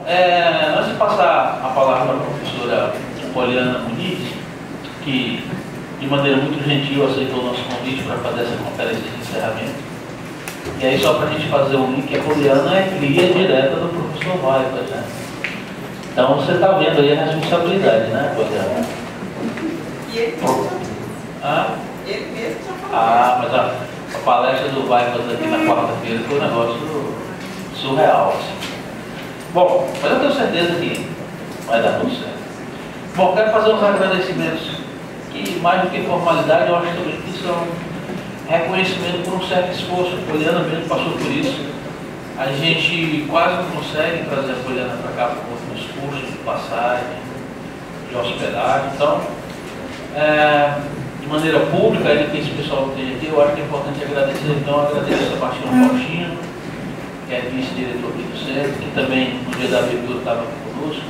antes de passar a palavra para a professora Poliana Muniz, que de maneira muito gentil aceitou o nosso convite para fazer essa conferência de encerramento. E aí, só para a gente fazer um link, a Poliana é cria direta do professor Weibas, né? Então você está vendo aí a responsabilidade, né, Poliana? E ele mesmo ele mesmo já falou. Mas a palestra do Weibas aqui na quarta-feira foi um negócio surreal, assim. Bom, mas eu tenho certeza que vai dar tudo certo. Bom, quero fazer uns agradecimentos que, mais do que formalidade, eu acho também que são reconhecimento por um certo esforço. A Poliana mesmo passou por isso. A gente quase não consegue trazer a Poliana para cá por conta dos custos de passagem, de hospedagem. Então, de maneira pública, ainda que esse pessoal esteja aqui, eu acho que é importante agradecer. Então, eu agradeço a Sebastião Faustino, que é vice-diretor aqui do centro, que também no dia da abertura estava aqui conosco.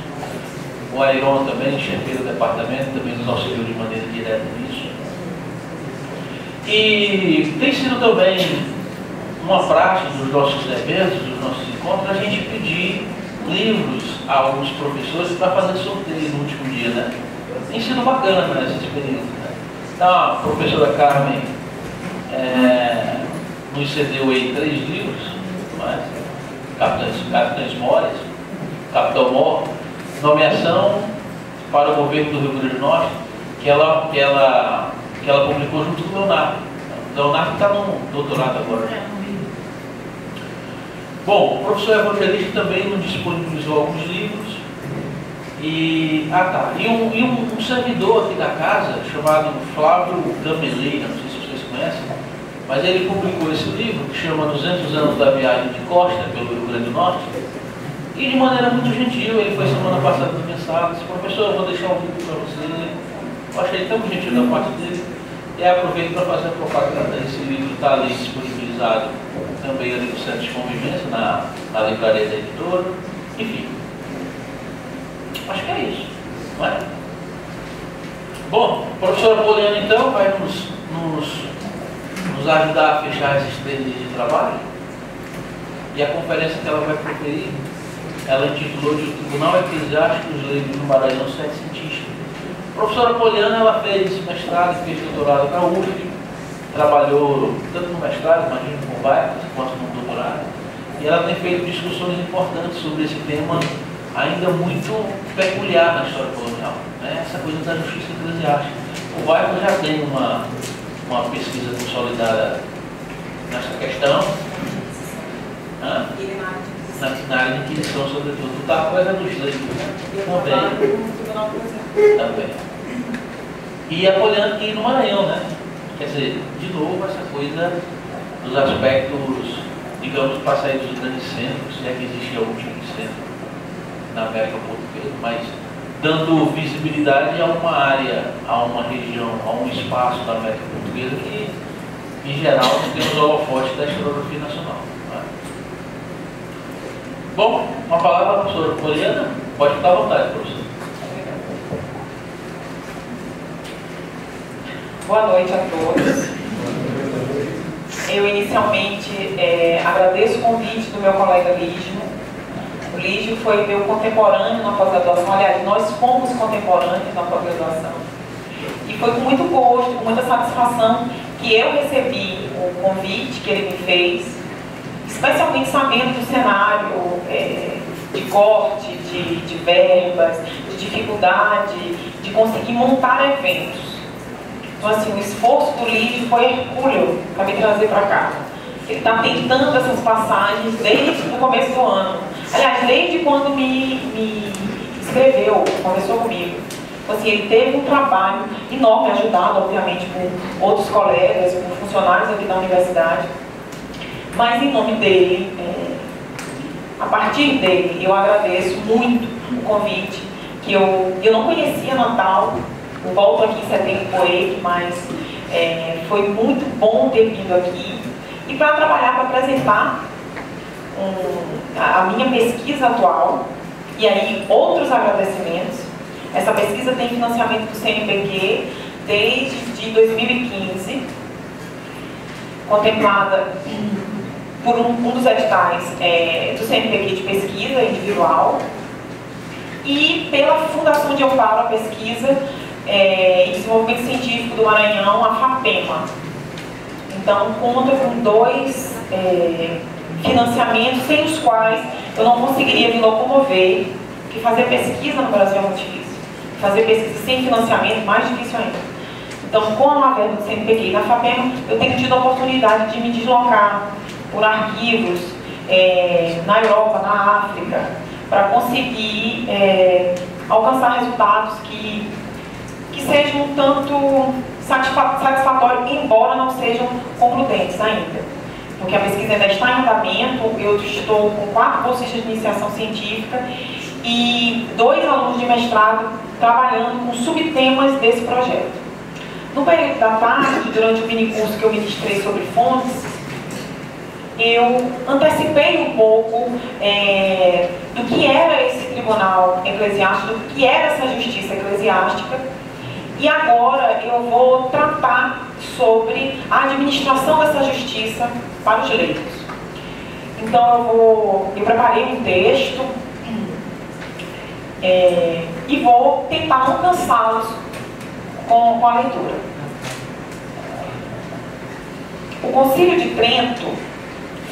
O Airon também, chefe do departamento, também nos auxiliou de maneira direta nisso. E tem sido também uma prática dos nossos eventos, dos nossos encontros, a gente pedir livros a alguns professores para fazer sorteio no último dia, né? Tem sido bacana, né, essa experiência, né? Então, a professora Carmen nos cedeu aí 3 livros, né? Capitães Mores, Capitão Mor, nomeação para o governo do Rio Grande do Norte, que ela publicou junto com o Leonardo. O Leonardo está no doutorado agora. Bom, o professor Evangelista também nos disponibilizou alguns livros. E um servidor aqui da casa, chamado Flávio Gameleira, não sei se vocês conhecem, mas ele publicou esse livro, que chama 200 anos da viagem de Costa pelo Rio Grande do Norte. E de maneira muito gentil, ele foi semana passada na minha sala, disse: professor, eu vou deixar um livro para você. Eu achei tão gentil da parte dele. E aproveito para fazer a propaganda. Esse livro está ali disponibilizado também ali no Centro de Convivência, na livraria da editora. Enfim, acho que é isso, não é? Bom, a professora Poliana então vai nos ajudar a fechar esses 3 dias de trabalho. E a conferência que ela vai proferir, ela intitulou de O Tribunal Eclesiástico dos Leigos do Maranhão Setecentista. A professora Poliana, ela fez mestrado e fez doutorado na UFRGS, trabalhou tanto no mestrado, imagino, com Weibas, quanto no doutorado, e ela tem feito discussões importantes sobre esse tema ainda muito peculiar na história colonial, né? Essa coisa da justiça eclesiástica. O Weibas já tem uma pesquisa consolidada nessa questão, na área de inquisição, sobretudo. Está coisa dos leigos, né? Também. E a Poliana aqui no Maranhão, né? Quer dizer, de novo, essa coisa dos aspectos, digamos, para sair dos grandes centros, se é que existe algum tipo de centro na América Portuguesa, mas dando visibilidade a uma área, a uma região, a um espaço da América Portuguesa que, em geral, não tem os holofotes da historiografia nacional. Né? Bom, uma palavra para a professora Poliana. Pode ficar à vontade, professor. Boa noite a todos. Eu inicialmente agradeço o convite do meu colega Lígio. O Lígio foi meu contemporâneo na pós-graduação. Aliás, nós fomos contemporâneos na pós-graduação. E foi com muito gosto, com muita satisfação que eu recebi o convite que ele me fez, especialmente sabendo do cenário de corte, de verbas, de dificuldade de conseguir montar eventos. Então, assim, o esforço do Lígio foi hercúleo para me trazer para cá. Ele está tentando essas passagens desde o começo do ano. Aliás, desde quando me escreveu, conversou comigo. Então, assim, ele teve um trabalho enorme, ajudado, obviamente, por outros colegas, por funcionários aqui da universidade. Mas, em nome dele, a partir dele, eu agradeço muito o convite, que eu não conhecia Natal. Eu volto aqui em setembro por ele, mas foi muito bom ter vindo aqui e para trabalhar, para apresentar a minha pesquisa atual e aí outros agradecimentos. Essa pesquisa tem financiamento do CNPq desde 2015, contemplada por um dos editais do CNPq de pesquisa individual, e pela Fundação de Amparo à Pesquisa e Desenvolvimento Científico do Maranhão, a FAPEMA. Então, conta com 2 financiamentos, sem os quais eu não conseguiria me locomover, porque fazer pesquisa no Brasil é muito difícil. Fazer pesquisa sem financiamento, mais difícil ainda. Então, com a verba do CNPq e da FAPEMA, eu tenho tido a oportunidade de me deslocar por arquivos na Europa, na África, para conseguir alcançar resultados que sejam um tanto satisfatórios, embora não sejam concludentes ainda. Porque a pesquisa ainda está em andamento, eu estou com 4 bolsistas de iniciação científica e 2 alunos de mestrado trabalhando com subtemas desse projeto. No período da tarde, durante o minicurso que eu ministrei sobre fontes, eu antecipei um pouco do que era esse tribunal eclesiástico, do que era essa justiça eclesiástica, e agora eu vou tratar sobre a administração dessa justiça para os leigos. Então eu preparei um texto e vou tentar alcançá-los com a leitura. O Concílio de Trento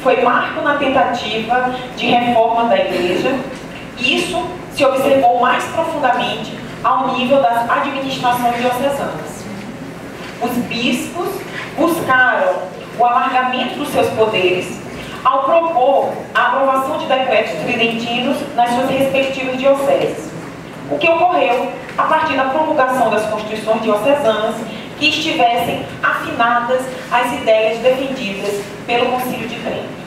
foi marco na tentativa de reforma da Igreja, e isso se observou mais profundamente ao nível das administrações diocesanas. Os bispos buscaram o alargamento dos seus poderes ao propor a aprovação de decretos tridentinos nas suas respectivas dioceses, o que ocorreu a partir da promulgação das constituições diocesanas que estivessem afinadas às ideias defendidas pelo Concílio de Trento.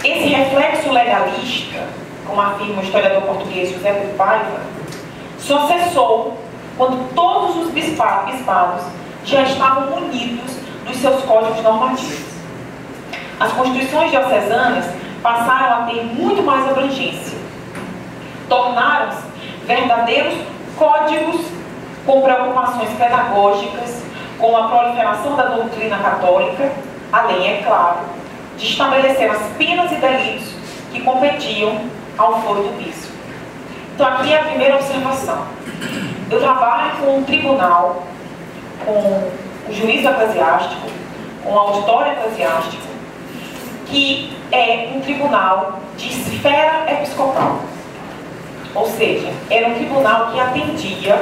Esse reflexo legalista, como afirma o historiador português José Rui Paiva, só cessou quando todos os bispados já estavam munidos dos seus códigos normativos. As constituições diocesanas passaram a ter muito mais abrangência. Tornaram-se verdadeiros códigos com preocupações pedagógicas, com a proliferação da doutrina católica, além, é claro, de estabelecer as penas e delitos que competiam ao foro do bispo. Então, aqui é a primeira observação. Eu trabalho com um tribunal, com o juízo eclesiástico, com o auditório eclesiástico, que é um tribunal de esfera episcopal. Ou seja, era um tribunal que atendia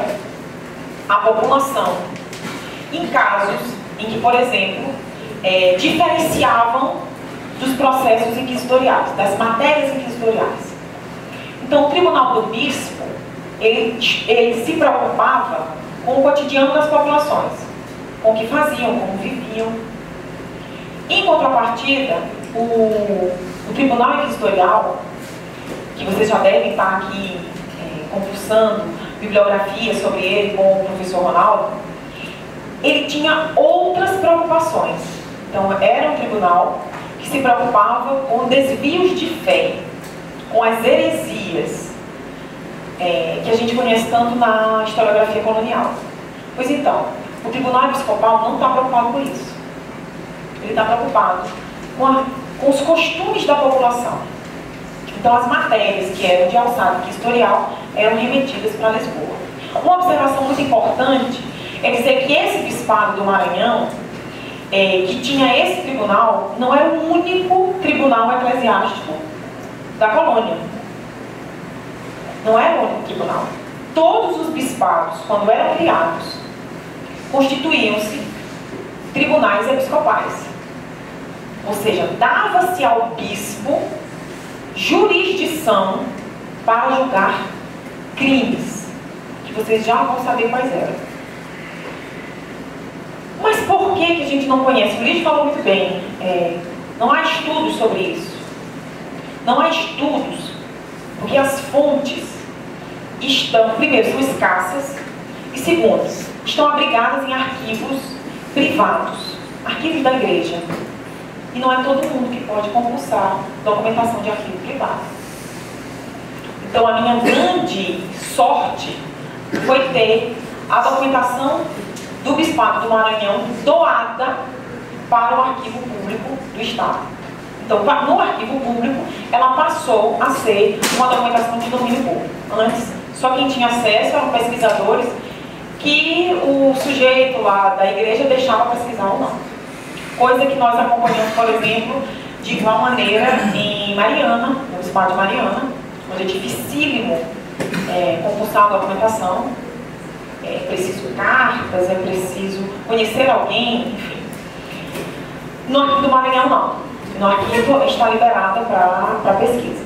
a população em casos em que, por exemplo, diferenciavam dos processos inquisitoriais, das matérias inquisitoriais. Então, o tribunal do bispo, ele se preocupava com o cotidiano das populações, com o que faziam, como viviam. Em contrapartida, o tribunal inquisitorial, que vocês já devem estar aqui compulsando bibliografia sobre ele com o professor Ronaldo, ele tinha outras preocupações. Então, era um tribunal que se preocupava com desvios de fé, com as heresias, que a gente conhece tanto na historiografia colonial. Pois então, o tribunal episcopal não está preocupado com isso. Ele está preocupado com os costumes da população. Então, as matérias que eram de alçada inquisitorial eram remetidas para Lisboa. Uma observação muito importante é dizer que esse bispado do Maranhão, que tinha esse tribunal, não era o único tribunal eclesiástico da colônia. Não era o único tribunal. Todos os bispados, quando eram criados, constituíam-se tribunais episcopais. Ou seja, dava-se ao bispo jurisdição para julgar crimes, que vocês já vão saber quais eram. Mas por que a gente não conhece? O Lídio falou muito bem, não há estudos sobre isso. Não há estudos, porque as fontes estão, primeiro, são escassas, e segundo, estão abrigadas em arquivos privados, arquivos da igreja. E não é todo mundo que pode compulsar documentação de arquivo privado. Então, a minha grande sorte foi ter a documentação do Bispado do Maranhão doada para o arquivo público do Estado. Então, no arquivo público, ela passou a ser uma documentação de domínio público. Antes, só quem tinha acesso eram pesquisadores que o sujeito lá da igreja deixava pesquisar ou não. Coisa que nós acompanhamos, por exemplo, de igual maneira em Mariana, no Spa de Mariana, onde é dificílimo compulsar a documentação, é preciso cartas, é preciso conhecer alguém, enfim. No arquivo do Maranhão, não. No arquivo está liberada para pesquisa.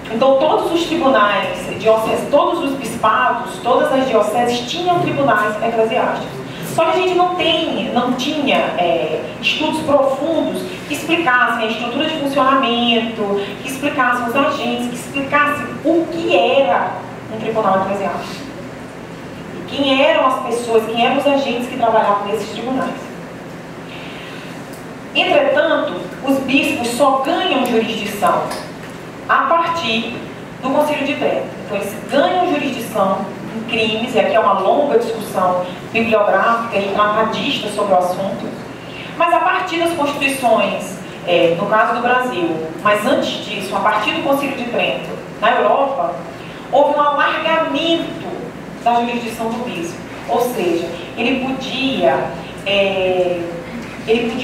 Então, todos os tribunais dioceses, todos os bispados, todas as dioceses tinham tribunais eclesiásticos. Só que a gente não tinha estudos profundos que explicassem a estrutura de funcionamento, que explicassem os agentes, que explicassem o que era um tribunal eclesiástico. E quem eram as pessoas, quem eram os agentes que trabalhavam nesses tribunais. Entretanto, os bispos só ganham jurisdição a partir do Concílio de Trento. Então, eles ganham jurisdição em crimes, e aqui é uma longa discussão bibliográfica e tratadista sobre o assunto, mas a partir das constituições, no caso do Brasil, mas antes disso, a partir do Concílio de Trento, na Europa, houve um alargamento da jurisdição do bispo, ou seja, ele podia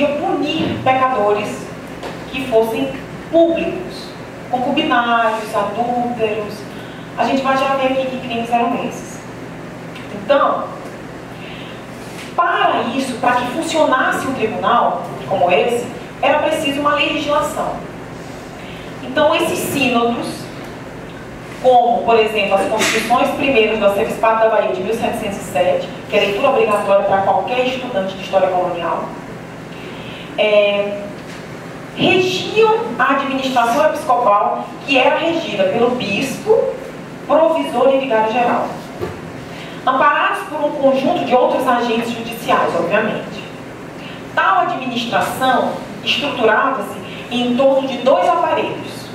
punir pecadores que fossem públicos, concubinários, adúlteros. A gente vai já ver aqui que crimes eram esses. Então, para isso, para que funcionasse um tribunal como esse, era preciso uma legislação. Então, esses sínodos, como, por exemplo, as Constituições primeiras do Arcebispado da Bahia de 1707, que é leitura obrigatória para qualquer estudante de História Colonial, regiam a administração episcopal, que era regida pelo bispo, provisor e vigário-geral, amparados por um conjunto de outros agentes judiciais, obviamente. Tal administração estruturava-se em torno de dois aparelhos: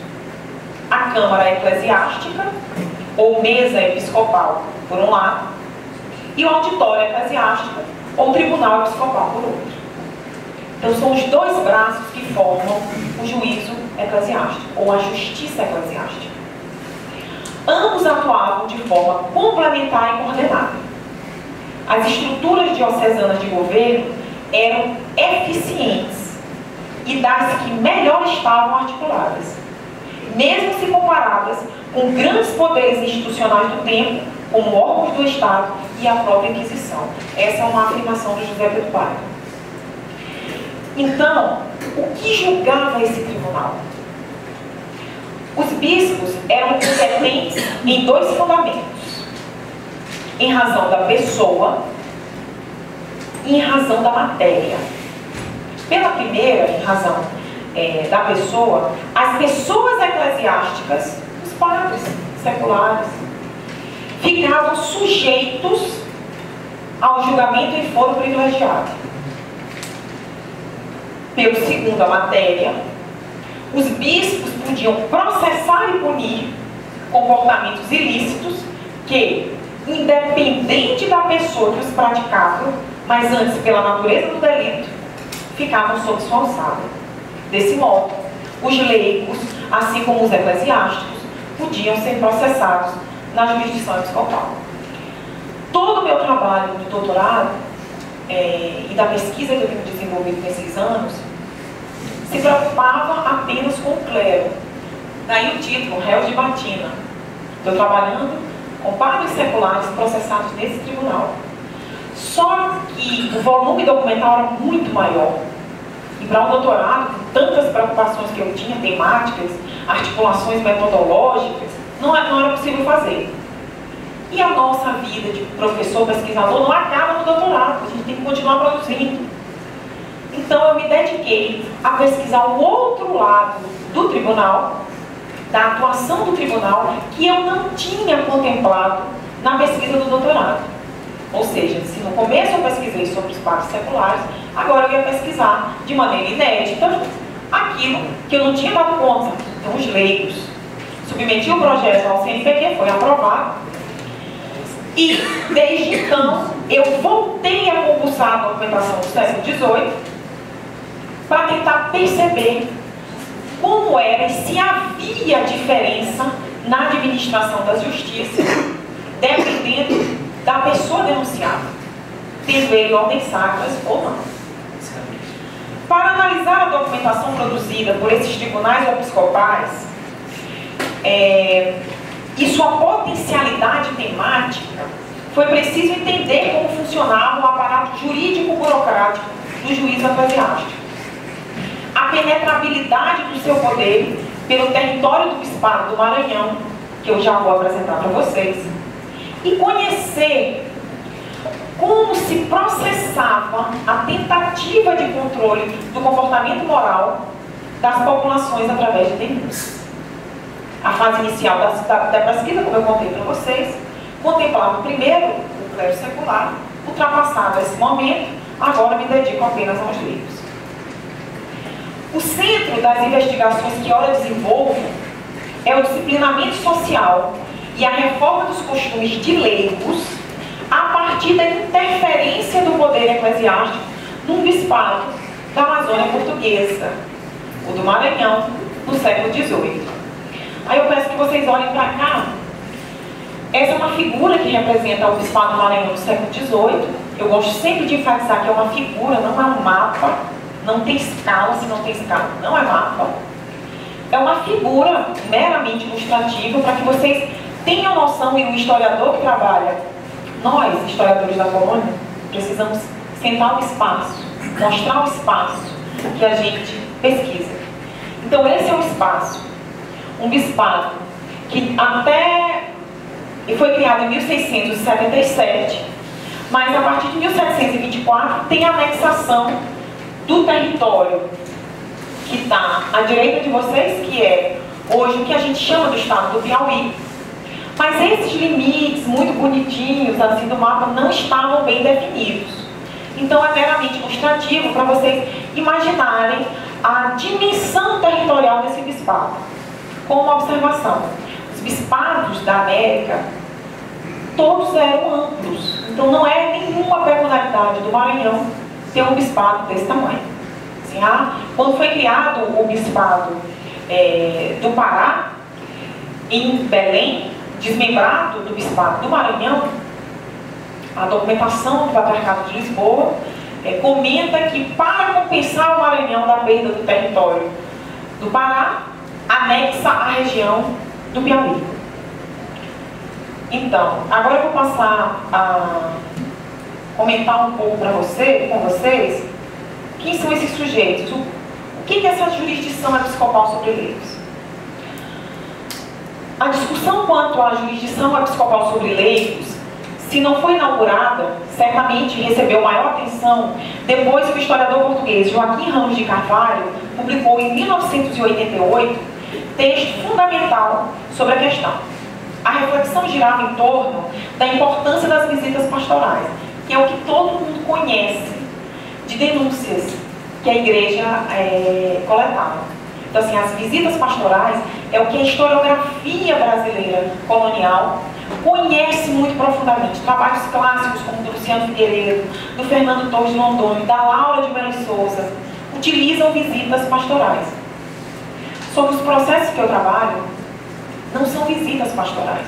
a Câmara Eclesiástica, ou Mesa Episcopal, por um lado, e o Auditório Eclesiástico, ou Tribunal Episcopal, por outro. Então, são os dois braços que formam o juízo eclesiástico, ou a justiça eclesiástica. Ambos atuavam de forma complementar e coordenada. As estruturas diocesanas de governo eram eficientes e das que melhor estavam articuladas, mesmo se comparadas com grandes poderes institucionais do tempo, como órgãos do Estado e a própria Inquisição. Essa é uma afirmação de José Pedro Paiva. Então, o que julgava esse tribunal? Os bispos eram competentes em dois fundamentos: em razão da pessoa e em razão da matéria. Pela primeira, em razão da pessoa, as pessoas eclesiásticas, os padres seculares, ficavam sujeitos ao julgamento em foro privilegiado. Pelo segundo, a matéria, os bispos podiam processar e punir comportamentos ilícitos que, independente da pessoa que os praticava, mas antes pela natureza do delito, ficavam sob sua alçada. Desse modo, os leigos, assim como os eclesiásticos, podiam ser processados na jurisdição episcopal. Todo o meu trabalho de doutorado e da pesquisa que eu tenho desenvolvido nesses anos se preocupava apenas com o clero. Daí o título, Réus de Batina. Estou trabalhando com padres seculares processados nesse tribunal. Só que o volume documental era muito maior. E para um doutorado, com tantas preocupações que eu tinha, temáticas, articulações metodológicas, não era possível fazer. E a nossa vida de professor, pesquisador, não acaba no doutorado. A gente tem que continuar produzindo. Então, eu me dediquei a pesquisar o outro lado do tribunal, da atuação do tribunal, que eu não tinha contemplado na pesquisa do doutorado. Ou seja, se no começo eu pesquisei sobre os padres seculares, agora eu ia pesquisar de maneira inédita aquilo que eu não tinha dado conta. Então, os leigos. Submeti o projeto ao CNPq, foi aprovado. E, desde então, eu voltei a compulsar a documentação do século XVIII para tentar perceber como era e se havia diferença na administração da justiça, dependendo da pessoa denunciada, tendo ele ordens sacras ou não. Para analisar a documentação produzida por esses tribunais episcopais e sua potencialidade temática, foi preciso entender como funcionava o aparato jurídico-burocrático do juiz eclesiástico, a penetrabilidade do seu poder pelo território do Bispado do Maranhão, que eu já vou apresentar para vocês, e conhecer como se processava a tentativa de controle do comportamento moral das populações através de denúncias. A fase inicial da pesquisa, como eu contei para vocês, contemplava primeiro o clero secular. Ultrapassado esse momento, agora me dedico apenas aos livros. O centro das investigações que ora desenvolvo é o disciplinamento social e a reforma dos costumes de leigos a partir da interferência do poder eclesiástico num bispado da Amazônia Portuguesa, o do Maranhão, no século XVIII. Aí eu peço que vocês olhem para cá. Essa é uma figura que representa o bispado do Maranhão do século XVIII. Eu gosto sempre de enfatizar que é uma figura, não é um mapa. Não tem escala, se não tem escala, não é mapa. É uma figura meramente ilustrativa para que vocês tenham noção, e o historiador que trabalha, nós, historiadores da colônia, precisamos sentar o espaço, mostrar o espaço que a gente pesquisa. Então esse é o espaço, um bispado que foi criado em 1677, mas a partir de 1724 tem a anexação do território que está à direita de vocês, que é hoje o que a gente chama do estado do Piauí. Mas esses limites muito bonitinhos assim do mapa não estavam bem definidos. Então é meramente ilustrativo para vocês imaginarem a dimensão territorial desse bispado. Com uma observação: os bispados da América todos eram amplos. Então não é nenhuma peculiaridade do Maranhão ter um bispado desse tamanho. Assim, quando foi criado o bispado do Pará, em Belém, desmembrado do bispado do Maranhão, a documentação do Patriarcado de Lisboa comenta que, para compensar o Maranhão da perda do território do Pará, anexa a região do Piauí. Então, agora eu vou passar a comentar um pouco com vocês, quem são esses sujeitos, o que é essa jurisdição episcopal sobre leigos. A discussão quanto à jurisdição episcopal sobre leigos, se não foi inaugurada, certamente recebeu maior atenção depois que o historiador português Joaquim Ramos de Carvalho publicou em 1988 texto fundamental sobre a questão. A reflexão girava em torno da importância das visitas pastorais, que é o que todo mundo conhece de denúncias que a igreja coletava. Então, assim, as visitas pastorais é o que a historiografia brasileira colonial conhece muito profundamente. Trabalhos clássicos como do Luciano Figueiredo, do Fernando Torres de Londônio, da Laura de Melo Souza, utilizam visitas pastorais. Sobre os processos que eu trabalho, não são visitas pastorais.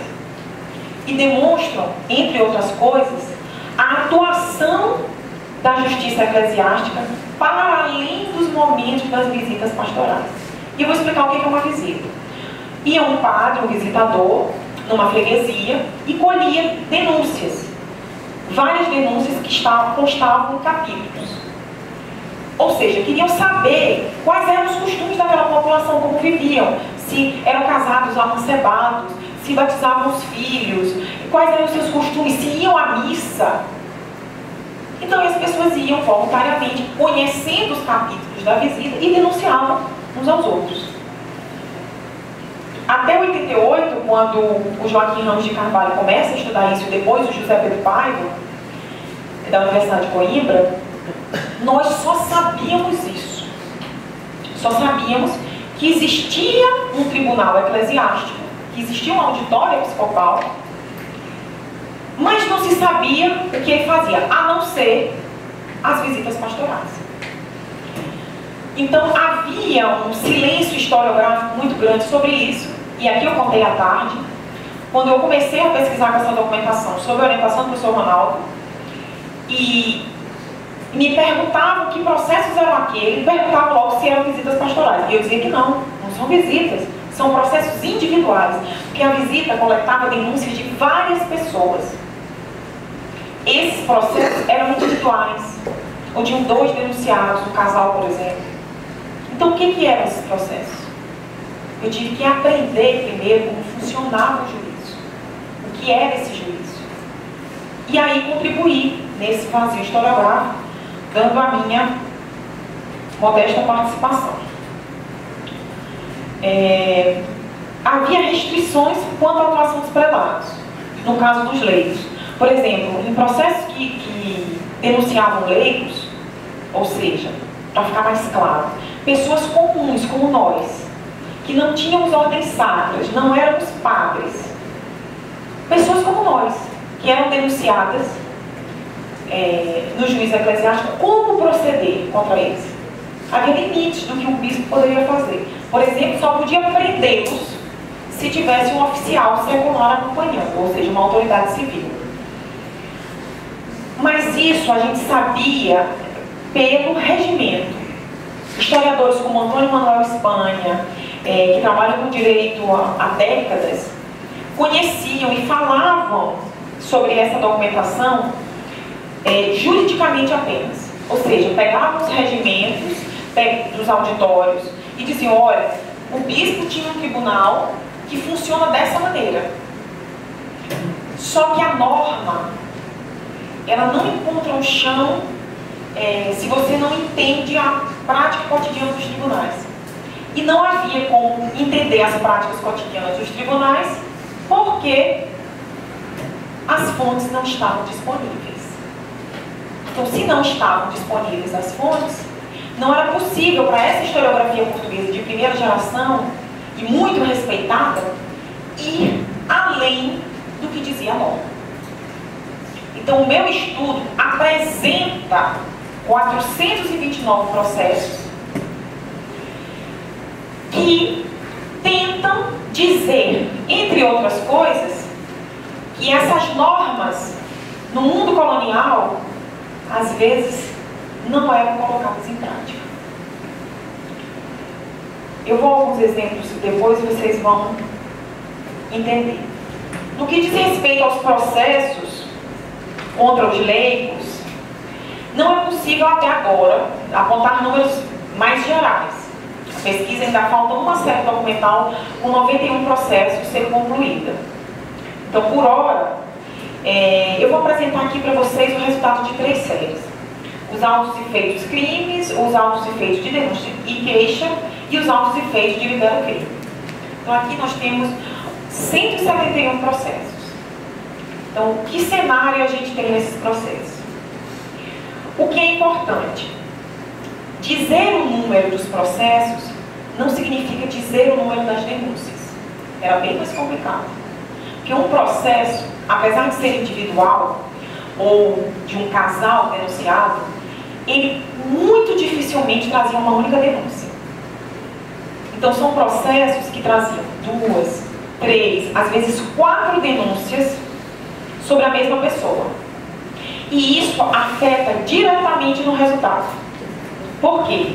E demonstram, entre outras coisas, a atuação da justiça eclesiástica para além dos momentos das visitas pastorais. E eu vou explicar o que é uma visita. Ia um padre, um visitador, numa freguesia e colhia denúncias. Várias denúncias que constavam em capítulos. Ou seja, queriam saber quais eram os costumes daquela população, como viviam, se eram casados ou amancebados, se batizavam os filhos, quais eram os seus costumes, se iam à missa. Então as pessoas iam voluntariamente, conhecendo os capítulos da visita, e denunciavam uns aos outros. Até 88, quando o Joaquim Ramos de Carvalho começa a estudar isso, e depois o José Pedro Paiva, da Universidade de Coimbra, nós só sabíamos isso. Só sabíamos que existia um tribunal eclesiástico, que existia um auditório episcopal, mas não se sabia o que ele fazia, a não ser as visitas pastorais. Então havia um silêncio historiográfico muito grande sobre isso, e aqui eu contei à tarde, quando eu comecei a pesquisar com essa documentação sobre a orientação do professor Ronaldo, e me perguntavam que processos eram aqueles, perguntavam logo se eram visitas pastorais, e eu dizia que não são visitas, são processos individuais, porque a visita coletava denúncias de várias pessoas. Esses processos eram individuais, ou tinham 2 denunciados, um casal, por exemplo. Então, o que eram esses processos? Eu tive que aprender primeiro como funcionava o juízo, o que era esse juízo. E aí contribuir nesse vazio historiográfico, dando a minha modesta participação. Havia restrições quanto à atuação dos prelados, no caso dos leigos. Por exemplo, em processos que denunciavam leigos, ou seja, para ficar mais claro, pessoas comuns como nós, que não tínhamos ordens sacras, não éramos padres, pessoas como nós, que eram denunciadas no juízo eclesiástico, como proceder contra eles? Havia limites do que um bispo poderia fazer. Por exemplo, só podia prendê-los se tivesse um oficial secular acompanhando, ou seja, uma autoridade civil. Mas isso a gente sabia pelo regimento. Historiadores como Antônio Manuel Espanha, que trabalham com direito há décadas, conheciam e falavam sobre essa documentação juridicamente apenas. Ou seja, pegavam os regimentos dos auditórios e diziam, olha, o bispo tinha um tribunal que funciona dessa maneira. Só que a norma, ela não encontra um chão se você não entende a prática cotidiana dos tribunais. E não havia como entender as práticas cotidianas dos tribunais porque as fontes não estavam disponíveis. Então, se não estavam disponíveis as fontes, não era possível para essa historiografia portuguesa de primeira geração, e muito respeitada, ir além do que dizia a norma. Então, o meu estudo apresenta 429 processos que tentam dizer, entre outras coisas, que essas normas, no mundo colonial, às vezes, não eram colocadas em prática. Eu vou a alguns exemplos depois e vocês vão entender. No que diz respeito aos processos contra os leigos, não é possível até agora apontar números mais gerais. A pesquisa ainda falta uma série documental com 91 processos ser concluída. Então, por hora, eu vou apresentar aqui para vocês o resultado de 3 séries. Os autos e feitos crimes, os autos e feitos de denúncia e queixa e os autos e feitos de libelo crime. Então, aqui nós temos 171 processos. Então, que cenário a gente tem nesses processos? O que é importante? Dizer o número dos processos não significa dizer o número das denúncias. Era bem mais complicado. Porque um processo, apesar de ser individual, ou de um casal denunciado, ele muito dificilmente trazia uma única denúncia. Então, são processos que traziam 2, 3, às vezes 4 denúncias sobre a mesma pessoa. E isso afeta diretamente no resultado. Por quê?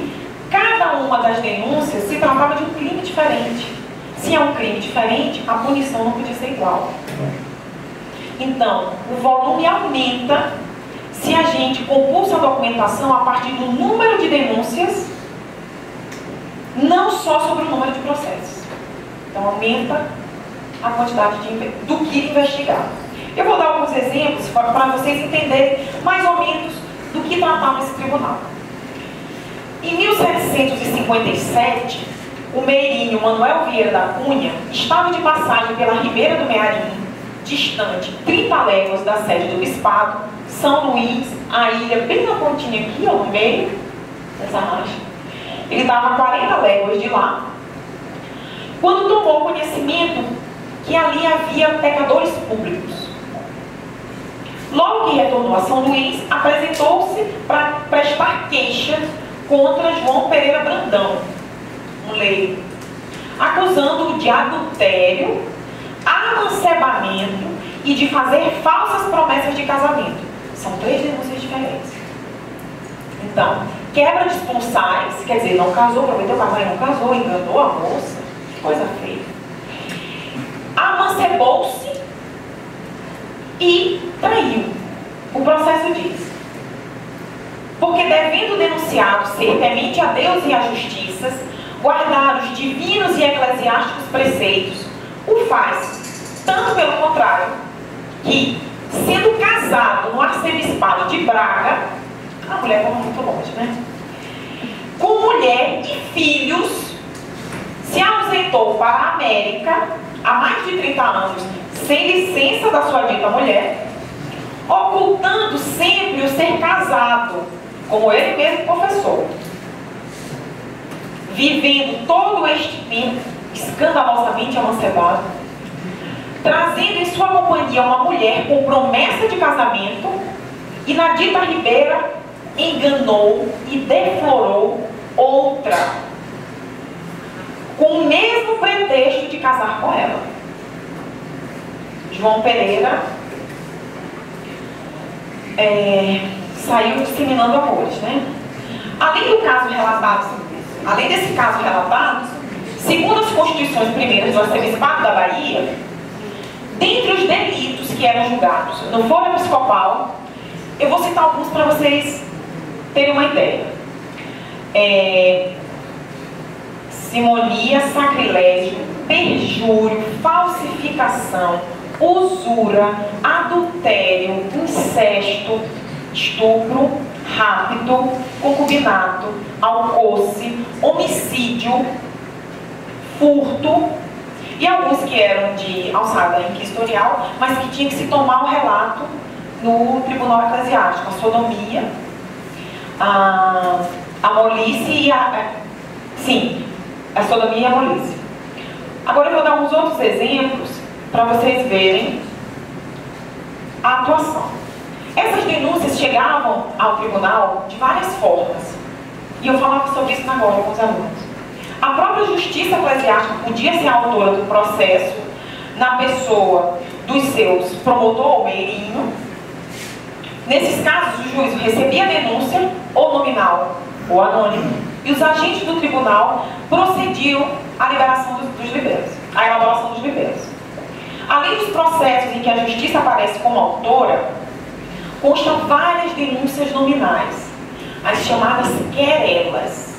Cada uma das denúncias se tratava de um crime diferente. Se é um crime diferente, a punição não podia ser igual. Então, o volume aumenta se a gente compulsa a documentação a partir do número de denúncias, não só sobre o número de processos. Então, aumenta a quantidade do que investigar. Eu vou dar alguns exemplos para vocês entenderem mais ou menos do que tratava esse tribunal. Em 1757, o meirinho Manuel Vieira da Cunha estava de passagem pela Ribeira do Mearim, distante 30 léguas da sede do bispado, São Luís, a ilha bem na pontinha aqui, ó, no meio dessa margem. Ele estava a 40 léguas de lá, quando tomou conhecimento que ali havia pecadores públicos. Logo que retornou a São Luís, apresentou-se para prestar queixa contra João Pereira Brandão, um leigo, acusando-o de adultério, amancebamento e de fazer falsas promessas de casamento. São 3 denúncias diferentes. Então, quebra de esponsais, quer dizer, não casou, prometeu casar e não casou, enganou a moça, que coisa feia. Amancebou-se e traiu. O processo diz: porque devendo o denunciado ser temente a Deus e às justiças, guardar os divinos e eclesiásticos preceitos, o faz, tanto pelo contrário, que, sendo casado no arcebispado de Braga, a mulher estava muito longe, né? Com mulher e filhos, se ausentou para a América há mais de 30 anos, sem licença da sua dita mulher, ocultando sempre o ser casado, como ele mesmo confessou, vivendo todo este tempo escandalosamente amancebado, trazendo em sua companhia uma mulher com promessa de casamento, e na dita ribeira enganou e deflorou outra, com o mesmo pretexto de casar com ela. João Pereira saiu disseminando amores, né? Além desse caso relatado, segundo as constituições primeiras do arcebispado da Bahia, dentre os delitos que eram julgados no foro episcopal, eu vou citar alguns para vocês terem uma ideia. Simonia, sacrilégio, perjúrio, falsificação, usura, adultério, incesto, estupro, rapto, concubinato, alcoce, homicídio, furto, e alguns que eram de alçada inquisitorial, mas que tinha que se tomar o relato no tribunal eclesiástico: a sodomia, a molice e a sodomia e a molice. Agora eu vou dar uns outros exemplos para vocês verem a atuação. Essas denúncias chegavam ao tribunal de várias formas, e eu falava sobre isso agora com os alunos. A própria justiça eclesiástica podia ser a autora do processo, na pessoa dos seus promotor ou meirinho. Nesses casos, o juiz recebia a denúncia, ou nominal ou anônimo, e os agentes do tribunal procediam à liberação dos liberos, à elaboração dos liberos. Além dos processos em que a justiça aparece como autora, constam várias denúncias nominais, as chamadas querelas.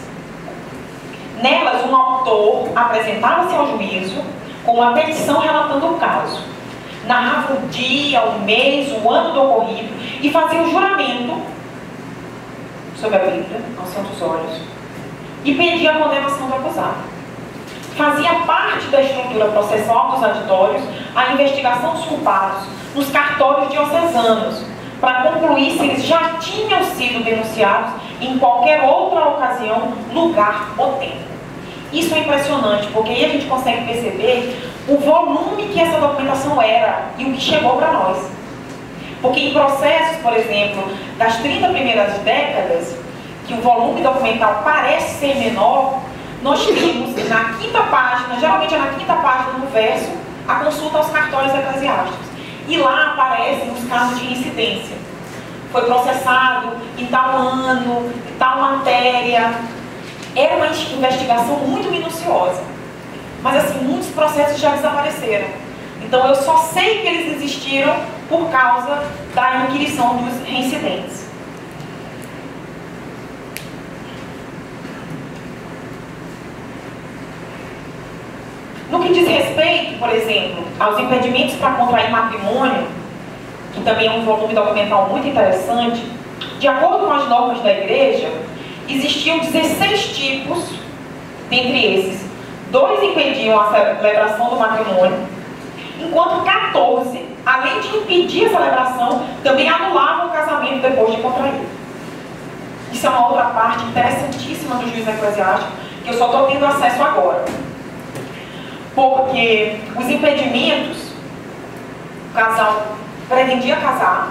Nelas, um autor apresentava-se ao juízo com uma petição relatando o caso, narrava o dia, o mês, o ano do ocorrido e fazia um juramento sobre a Bíblia, aos santos olhos, e pedia a condenação do acusado. Fazia parte da estrutura processual dos auditórios a investigação dos culpados nos cartórios diocesanos, para concluir se eles já tinham sido denunciados em qualquer outra ocasião, lugar ou tempo. Isso é impressionante, porque aí a gente consegue perceber o volume que essa documentação era e o que chegou para nós. Porque em processos, por exemplo, das 30 primeiras décadas, que o volume documental parece ser menor, nós temos na 5ª página, geralmente é na 5ª página no verso, a consulta aos cartórios eclesiásticos. E lá aparecem os casos de incidência. Foi processado em tal ano, em tal matéria. Era uma investigação muito minuciosa. Mas assim, muitos processos já desapareceram. Então eu só sei que eles existiram por causa da inquirição dos reincidentes. No que diz respeito, por exemplo, aos impedimentos para contrair matrimônio, que também é um volume documental muito interessante, de acordo com as normas da Igreja, existiam 16 tipos, dentre esses, 2 impediam a celebração do matrimônio, enquanto 14, além de impedir a celebração, também anulavam o casamento depois de contraído. Isso é uma outra parte interessantíssima do juízo eclesiástico, que eu só estou tendo acesso agora. Porque os impedimentos, o casal pretendia casar,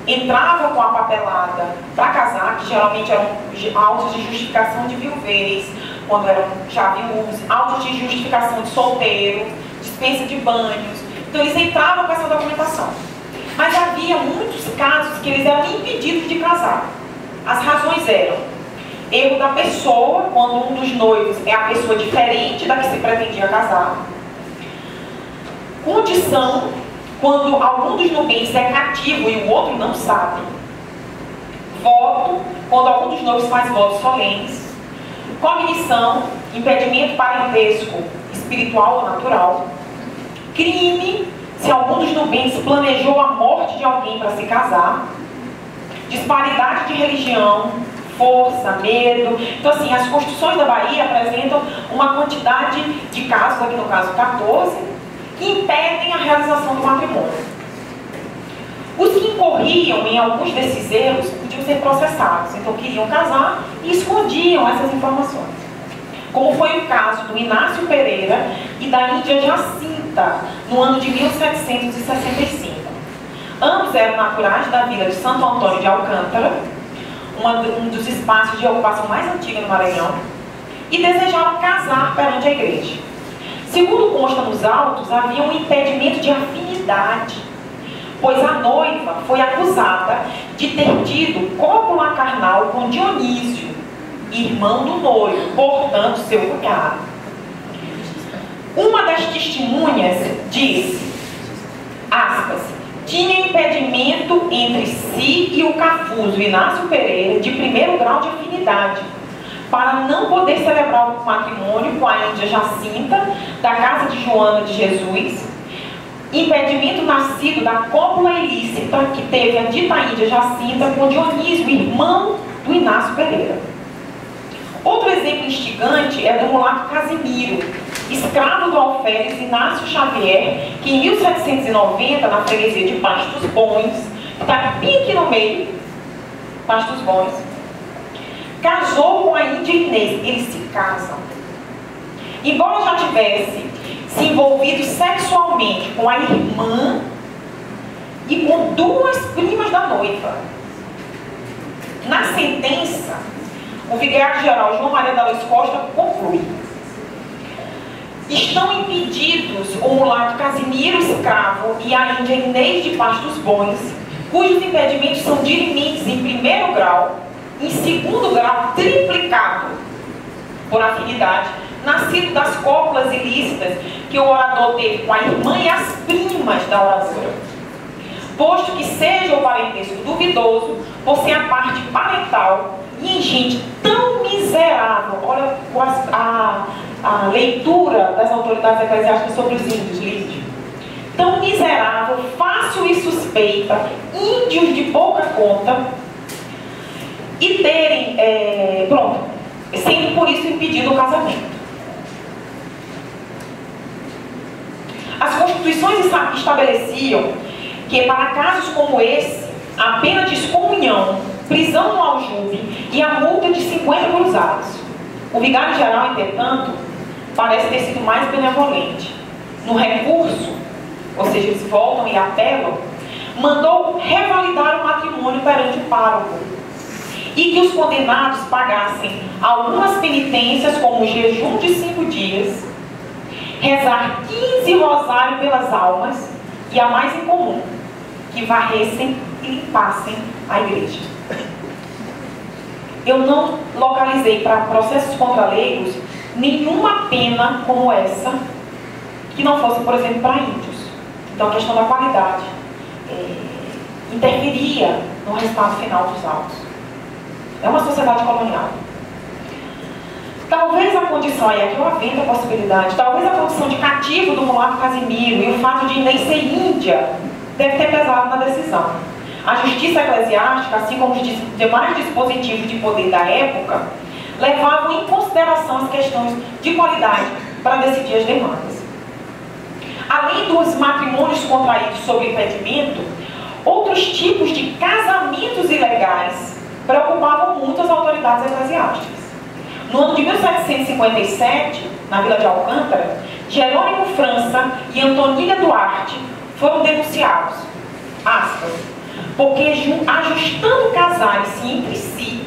entrava com a papelada para casar, que geralmente eram autos de justificação de viuvez, quando eram já viúvos, autos de justificação de solteiro, dispensa de banhos. Então eles entravam com essa documentação. Mas havia muitos casos que eles eram impedidos de casar. As razões eram erro da pessoa, quando um dos noivos é a pessoa diferente da que se pretendia casar. Condição, quando algum dos nubentes é cativo e o outro não sabe. Voto, quando algum dos noivos faz votos solenes. Cognição, impedimento parentesco espiritual ou natural. Crime, se algum dos nubentes planejou a morte de alguém para se casar. Disparidade de religião, força, medo. Então, assim, as Constituições da Bahia apresentam uma quantidade de casos, aqui no caso 14, que impedem a realização do matrimônio. Os que incorriam em alguns desses erros podiam ser processados, então queriam casar e escondiam essas informações. Como foi o caso do Inácio Pereira e da Índia Jacinta, no ano de 1765. Ambos eram naturais da vila de Santo Antônio de Alcântara, um dos espaços de ocupação mais antiga no Maranhão, e desejavam casar perante a igreja. Segundo consta nos autos, havia um impedimento de afinidade, pois a noiva foi acusada de ter tido cópula carnal com Dionísio, irmão do noivo, portanto seu cunhado. Uma das testemunhas disse, aspas, tinha impedimento entre si e o cafuso Inácio Pereira de primeiro grau de afinidade, para não poder celebrar o matrimônio com a Índia Jacinta, da casa de Joana de Jesus, impedimento nascido da cópula ilícita que teve a dita Índia Jacinta com Dionísio, irmão do Inácio Pereira. Outro exemplo instigante é do mulato Casimiro, escravo do alferes Inácio Xavier, que em 1790, na freguesia de Pastos Bons, que está bem aqui no meio, Pastos Bons, casou com a Índia Inês. Eles se casam. Embora já tivesse se envolvido sexualmente com a irmã e com duas primas da noiva. Na sentença, o vigário-geral João Maria da Luz Costa conclui: estão impedidos o mulato Casimiro escravo e a Índia Inês de Pastos Bons, cujos impedimentos são dirimentes em primeiro grau, em segundo grau triplicado por afinidade, nascido das cópulas ilícitas que o orador teve com a irmã e as primas da oradora. Posto que seja o parentesco duvidoso, por ser a parte parental, e em gente tão miserável, olha a leitura das autoridades eclesiásticas sobre os índios, Lídio, tão miserável, fácil e suspeita, índios de pouca conta, e terem, sendo por isso impedido o casamento. As constituições estabeleciam que para casos como esse, a pena de excomunhão, prisão no aljube e a multa de 50 cruzados. O vigário-geral, entretanto, parece ter sido mais benevolente. No recurso, ou seja, eles voltam e apelam, mandou revalidar o matrimônio perante o pároco e que os condenados pagassem algumas penitências, como o jejum de 5 dias, rezar 15 rosários pelas almas e a mais incomum, que varressem e limpassem a igreja. Eu não localizei para processos contra leigos nenhuma pena como essa que não fosse, por exemplo, para índios. Então a questão da qualidade interferia no resultado final dos autos. É uma sociedade colonial. Talvez a condição, aí aqui eu avento a possibilidade, talvez a condição de cativo do mulato Casimiro e o fato de Inês ser índia deve ter pesado na decisão. A justiça eclesiástica, assim como os demais dispositivos de poder da época, levavam em consideração as questões de qualidade para decidir as demandas. Além dos matrimônios contraídos sob impedimento, outros tipos de casamentos ilegais preocupavam muito as autoridades eclesiásticas. No ano de 1757, na vila de Alcântara, Jerônimo França e Antonília Duarte foram denunciados, aspas, porque ajustando casais entre si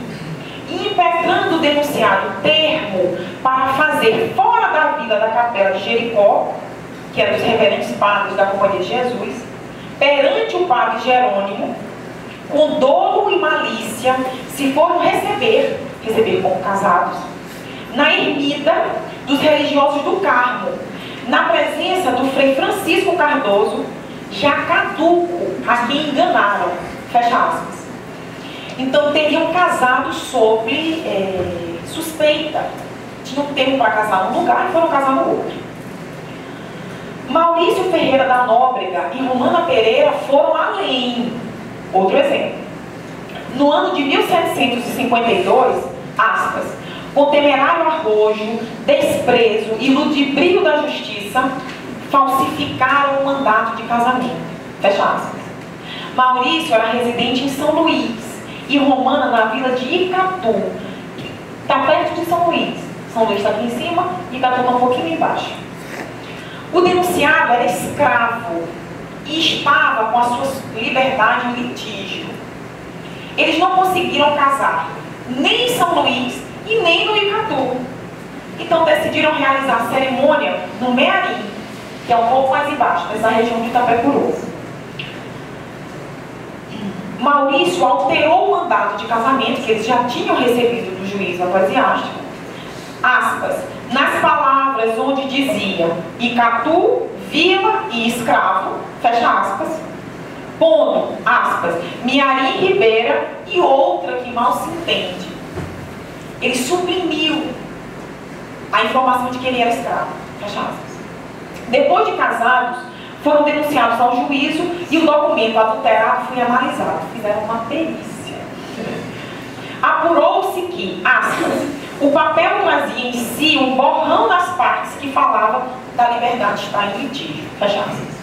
e impetrando o denunciado termo para fazer fora da vila da capela de Jericó, que era dos reverentes padres da Companhia de Jesus, perante o padre Jerônimo, com dolo e malícia, se foram receber como casados, na ermida dos religiosos do Carmo, na presença do frei Francisco Cardoso, já caduco, a quem enganaram, fecha aspas. Então teriam casado sob suspeita, tinham tempo para casar num lugar e foram casar no outro. Maurício Ferreira da Nóbrega e Romana Pereira foram além. Outro exemplo. No ano de 1752, aspas, com temerário arrojo, desprezo e ludibrio da justiça, falsificaram o mandato de casamento. Fecha aspas. Maurício era residente em São Luís e Romana na vila de Icatu, que está perto de São Luís. São Luís está aqui em cima e Icatu está um pouquinho embaixo. O denunciado era escravo e estava com a sua liberdade em litígio. Eles não conseguiram casar nem em São Luís e nem no Icatu. Então decidiram realizar a cerimônia no Mearim, que é um pouco mais embaixo, nessa região de Itapecuru. Maurício alterou o mandato de casamento que eles já tinham recebido do juiz eclesiástico, aspas, nas palavras onde dizia Icatu, vila e escravo, fecha aspas, pondo, aspas, Mearim Ribeira e outra que mal se entende. Ele suprimiu a informação de que ele era escravo, fecha aspas. Depois de casados, foram denunciados ao juízo e o documento adulterado foi analisado. Fizeram uma perícia. Apurou-se que, aspas, o papel trazia em si um borrão das partes que falava da liberdade de estar em litígio. Fecha aspas.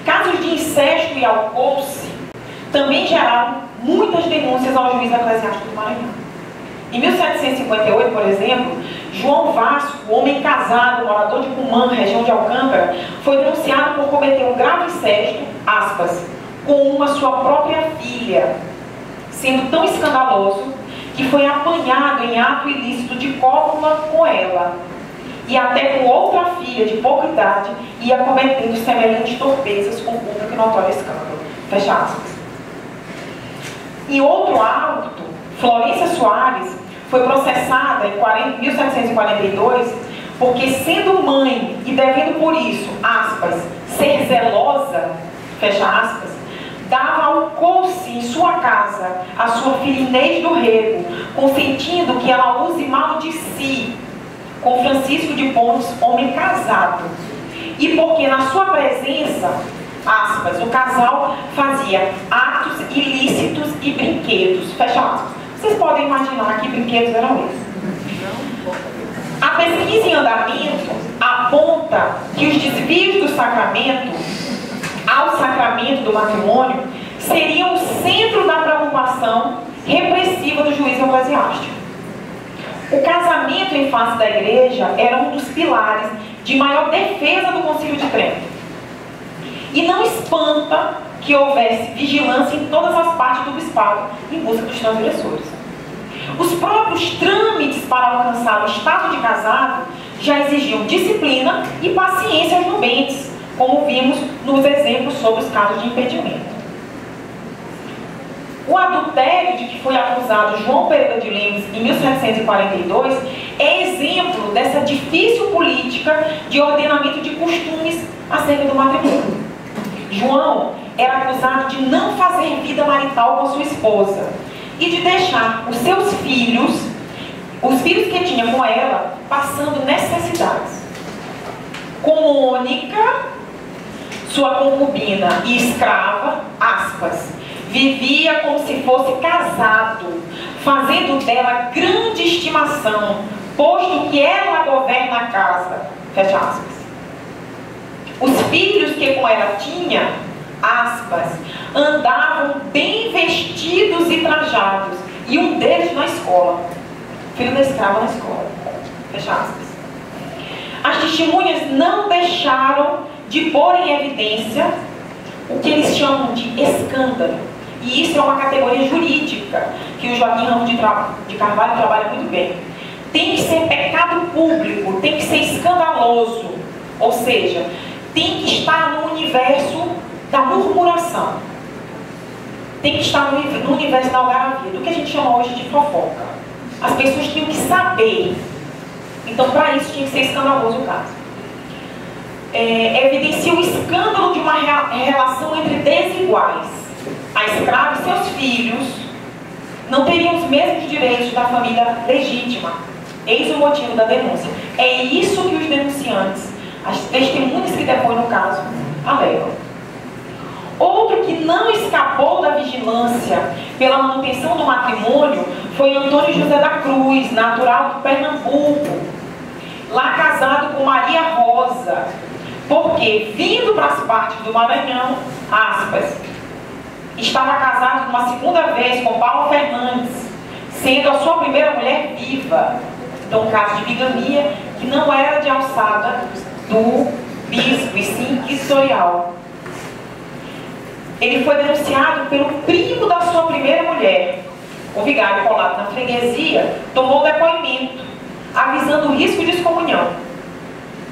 Casos de incesto e alcoce também geraram muitas denúncias ao juiz eclesiástico do Maranhão. Em 1758, por exemplo, João Vasco, homem casado, morador de Cumã, região de Alcântara, foi denunciado por cometer um grave incesto, aspas, com uma sua própria filha, sendo tão escandaloso que foi apanhado em ato ilícito de cópula com ela, e até com outra filha de pouca idade, ia cometendo semelhantes torpezas com público e notório escândalo. Fecha aspas. Em outro âmbito, Florência Soares foi processada em 1742 porque, sendo mãe e devendo por isso, aspas, ser zelosa, fecha aspas, dava alcoce em sua casa a sua filha Inês do Rego, consentindo que ela use mal de si com Francisco de Pontes, homem casado, e porque na sua presença, aspas, o casal fazia atos ilícitos e brinquedos, fecha aspas. Vocês podem imaginar que brinquedos eram esses. A pesquisa em andamento aponta que os desvios do sacramento ao sacramento do matrimônio seriam o centro da preocupação repressiva do juiz eclesiástico. O casamento em face da igreja era um dos pilares de maior defesa do Concílio de Trento. E não espanta que houvesse vigilância em todas as partes do bispado em busca dos transgressores. Os próprios trâmites para alcançar o estado de casado já exigiam disciplina e paciência aos nubentes, como vimos nos exemplos sobre os casos de impedimento. O adultério de que foi acusado João Pereira de Lemos em 1742 é exemplo dessa difícil política de ordenamento de costumes acerca do matrimônio. João era acusado de não fazer vida marital com sua esposa e de deixar os seus filhos, os filhos que tinha com ela, passando necessidades. Com Mônica, sua concubina e escrava, aspas, vivia como se fosse casado, fazendo dela grande estimação, posto que ela governa a casa, fecha aspas. Os filhos que com ela tinha, aspas, andavam bem vestidos e trajados, e um deles na escola, filho da escrava na escola, fecha aspas. As testemunhas não deixaram de pôr em evidência o que eles chamam de escândalo. E isso é uma categoria jurídica que o Joaquim Ramos de Carvalho trabalha muito bem. Tem que ser pecado público, tem que ser escandaloso, ou seja, tem que estar no universo da murmuração, tem que estar no universo da algaravia, do que a gente chama hoje de fofoca. As pessoas tinham que saber. Então, para isso, tinha que ser escandaloso o caso. Evidencia o escândalo de uma relação entre desiguais. A escrava e seus filhos não teriam os mesmos direitos da família legítima. Eis o motivo da denúncia. É isso que os denunciantes, as testemunhas que depõem no caso, alegam. Outro que não escapou da vigilância pela manutenção do matrimônio foi Antônio José da Cruz, natural de Pernambuco, lá casado com Maria Rosa, porque, vindo para as partes do Maranhão, aspas, estava casado uma segunda vez com Paula Fernandes, sendo a sua primeira mulher viva. Então, um caso de bigamia que não era de alçada do bispo, e sim inquisitorial. Ele foi denunciado pelo primo da sua primeira mulher. O vigário colado na freguesia tomou depoimento, avisando o risco de excomunhão.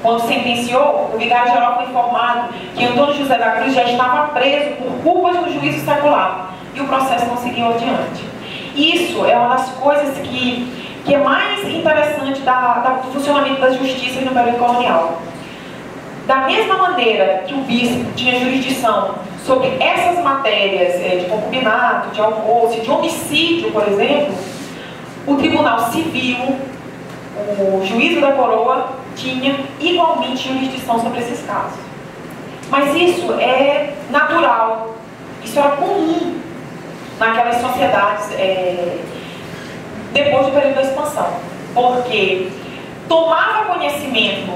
Quando sentenciou, o vigário-geral foi informado que Antônio José da Cruz já estava preso por culpas no juízo secular e o processo não seguiu adiante. Isso é uma das coisas que é mais interessante do funcionamento das justiças no período colonial. Da mesma maneira que o bispo tinha jurisdição sobre essas matérias de concubinato, de almoço, de homicídio, por exemplo, o Tribunal Civil, o juízo da coroa, tinha igualmente jurisdição sobre esses casos. Mas isso é natural, isso era comum naquelas sociedades depois do período da expansão, porque tomava conhecimento,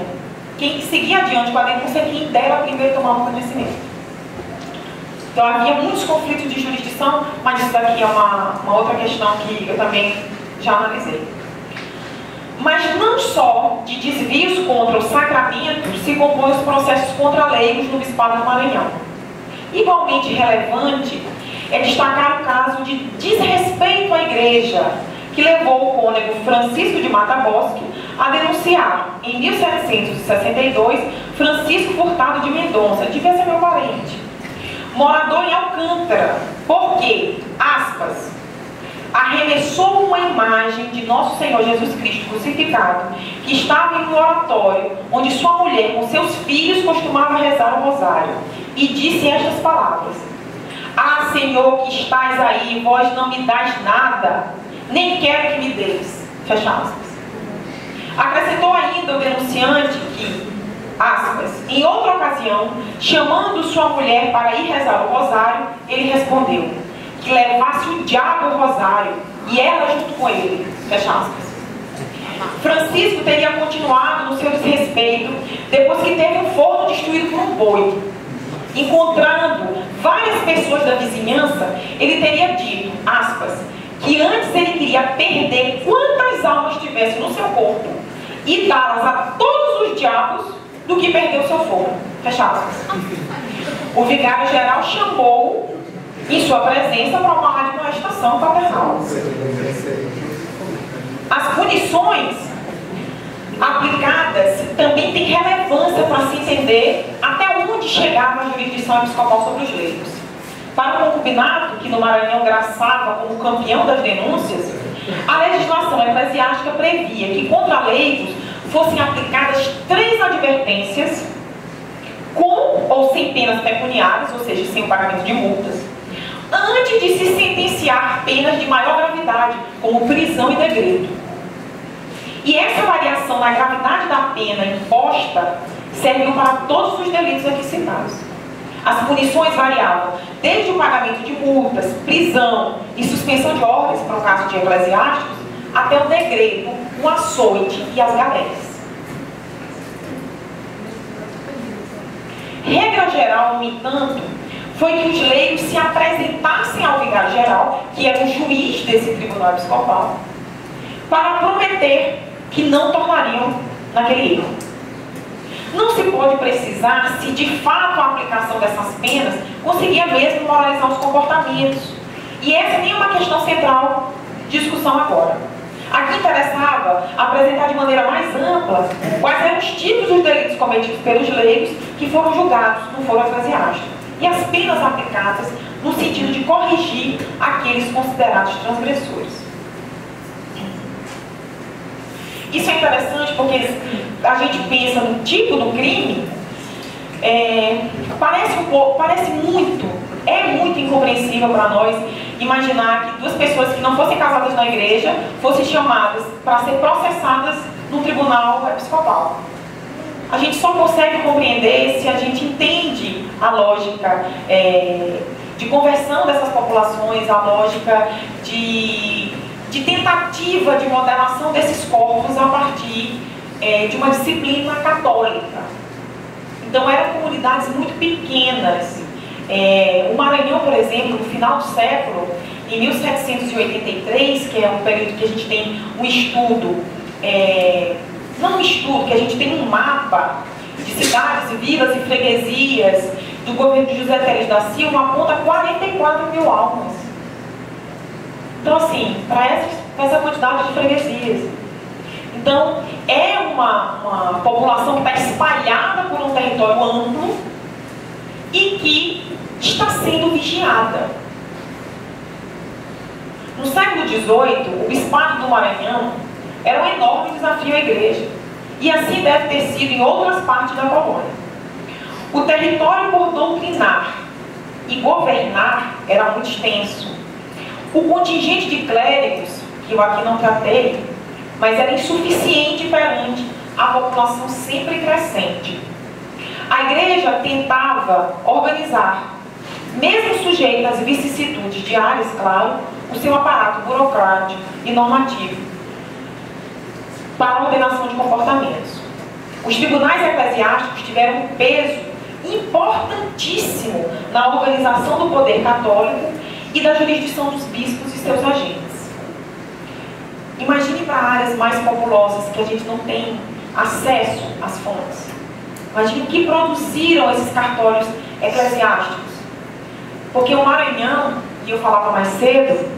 quem seguia adiante com a denúncia, quem dela primeiro tomava conhecimento. Então havia muitos conflitos de jurisdição, mas isso daqui é uma outra questão que eu também já analisei. Mas não só de desvios contra o sacramento se compõem os processos contra leigos no Bispado do Maranhão. Igualmente relevante é destacar o caso de desrespeito à igreja, que levou o cônego Francisco de Mata Bosque a denunciar, em 1762, Francisco Furtado de Mendonça, devia ser meu parente, morador em Alcântara, porque, aspas, arremessou uma imagem de Nosso Senhor Jesus Cristo crucificado, que estava em um oratório, onde sua mulher com seus filhos costumava rezar o rosário, e disse estas palavras: Ah, Senhor, que estás aí, vós não me dás nada, nem quero que me deis. Fecha aspas. Acrescentou ainda o denunciante que, aspas, em outra ocasião, chamando sua mulher para ir rezar o rosário, ele respondeu que levasse o diabo ao rosário e ela junto com ele. Fecha aspas. Francisco teria continuado no seu desrespeito depois que teve um forno destruído por um boi. Encontrando várias pessoas da vizinhança, ele teria dito, aspas, que antes ele queria perder quantas almas tivesse no seu corpo e dá-las a todos os diabos do que perder o seu forno. Fecha aspas. O vigário-geral chamou em sua presença para uma admoestação paternal. As punições aplicadas também têm relevância para se entender até onde chegava a jurisdição episcopal sobre os leigos. Para o concubinato, que no Maranhão graçava como campeão das denúncias, a legislação eclesiástica previa que contra leigos fossem aplicadas 3 advertências com ou sem penas pecuniárias, ou seja, sem o pagamento de multas, antes de se sentenciar penas de maior gravidade, como prisão e degredo. E essa variação na gravidade da pena imposta serviu para todos os delitos aqui citados. As punições variavam desde o pagamento de multas, prisão e suspensão de ordens, para o caso de eclesiásticos, até o degredo, o açoite e as galérias. Regra geral, no entanto, foi que os leigos se apresentassem ao vigário-geral, que era o juiz desse tribunal episcopal, para prometer que não tornariam naquele erro. Não se pode precisar se de fato a aplicação dessas penas conseguia mesmo moralizar os comportamentos. E essa nem é uma questão central de discussão agora. Aqui interessava apresentar de maneira mais ampla quais eram os tipos dos delitos cometidos pelos leigos que foram julgados no foro eclesiástico e as penas aplicadas no sentido de corrigir aqueles considerados transgressores. Isso é interessante porque a gente pensa no tipo do crime, é muito incompreensível para nós imaginar que duas pessoas que não fossem casadas na igreja fossem chamadas para ser processadas no tribunal episcopal. A gente só consegue compreender se a gente entende a lógica de conversão dessas populações, a lógica de tentativa de modelação desses corpos a partir de uma disciplina católica. Então eram comunidades muito pequenas. O Maranhão, por exemplo, no final do século, em 1783, que é um período que a gente tem um estudo, não um estudo, que a gente tem um mapa de cidades, vilas e freguesias do governo de José Teles da Silva, aponta 44 mil almas. Então, assim, para essa quantidade de freguesias. Então, é uma população que está espalhada por um território amplo e que está sendo vigiada. No século XVIII, o Bispado do Maranhão era um enorme desafio à igreja. E assim deve ter sido em outras partes da colônia. O território por doutrinar e governar era muito extenso. O contingente de clérigos, que eu aqui não tratei, mas era insuficiente perante a população sempre crescente. A igreja tentava organizar, mesmo sujeita às vicissitudes diárias, claro, o seu aparato burocrático e normativo para a ordenação de comportamentos. Os tribunais eclesiásticos tiveram um peso importantíssimo na organização do poder católico e da jurisdição dos bispos e seus agentes. Imagine para áreas mais populosas que a gente não tem acesso às fontes. Imagine o que produziram esses cartórios eclesiásticos. Porque o Maranhão, e eu falava mais cedo,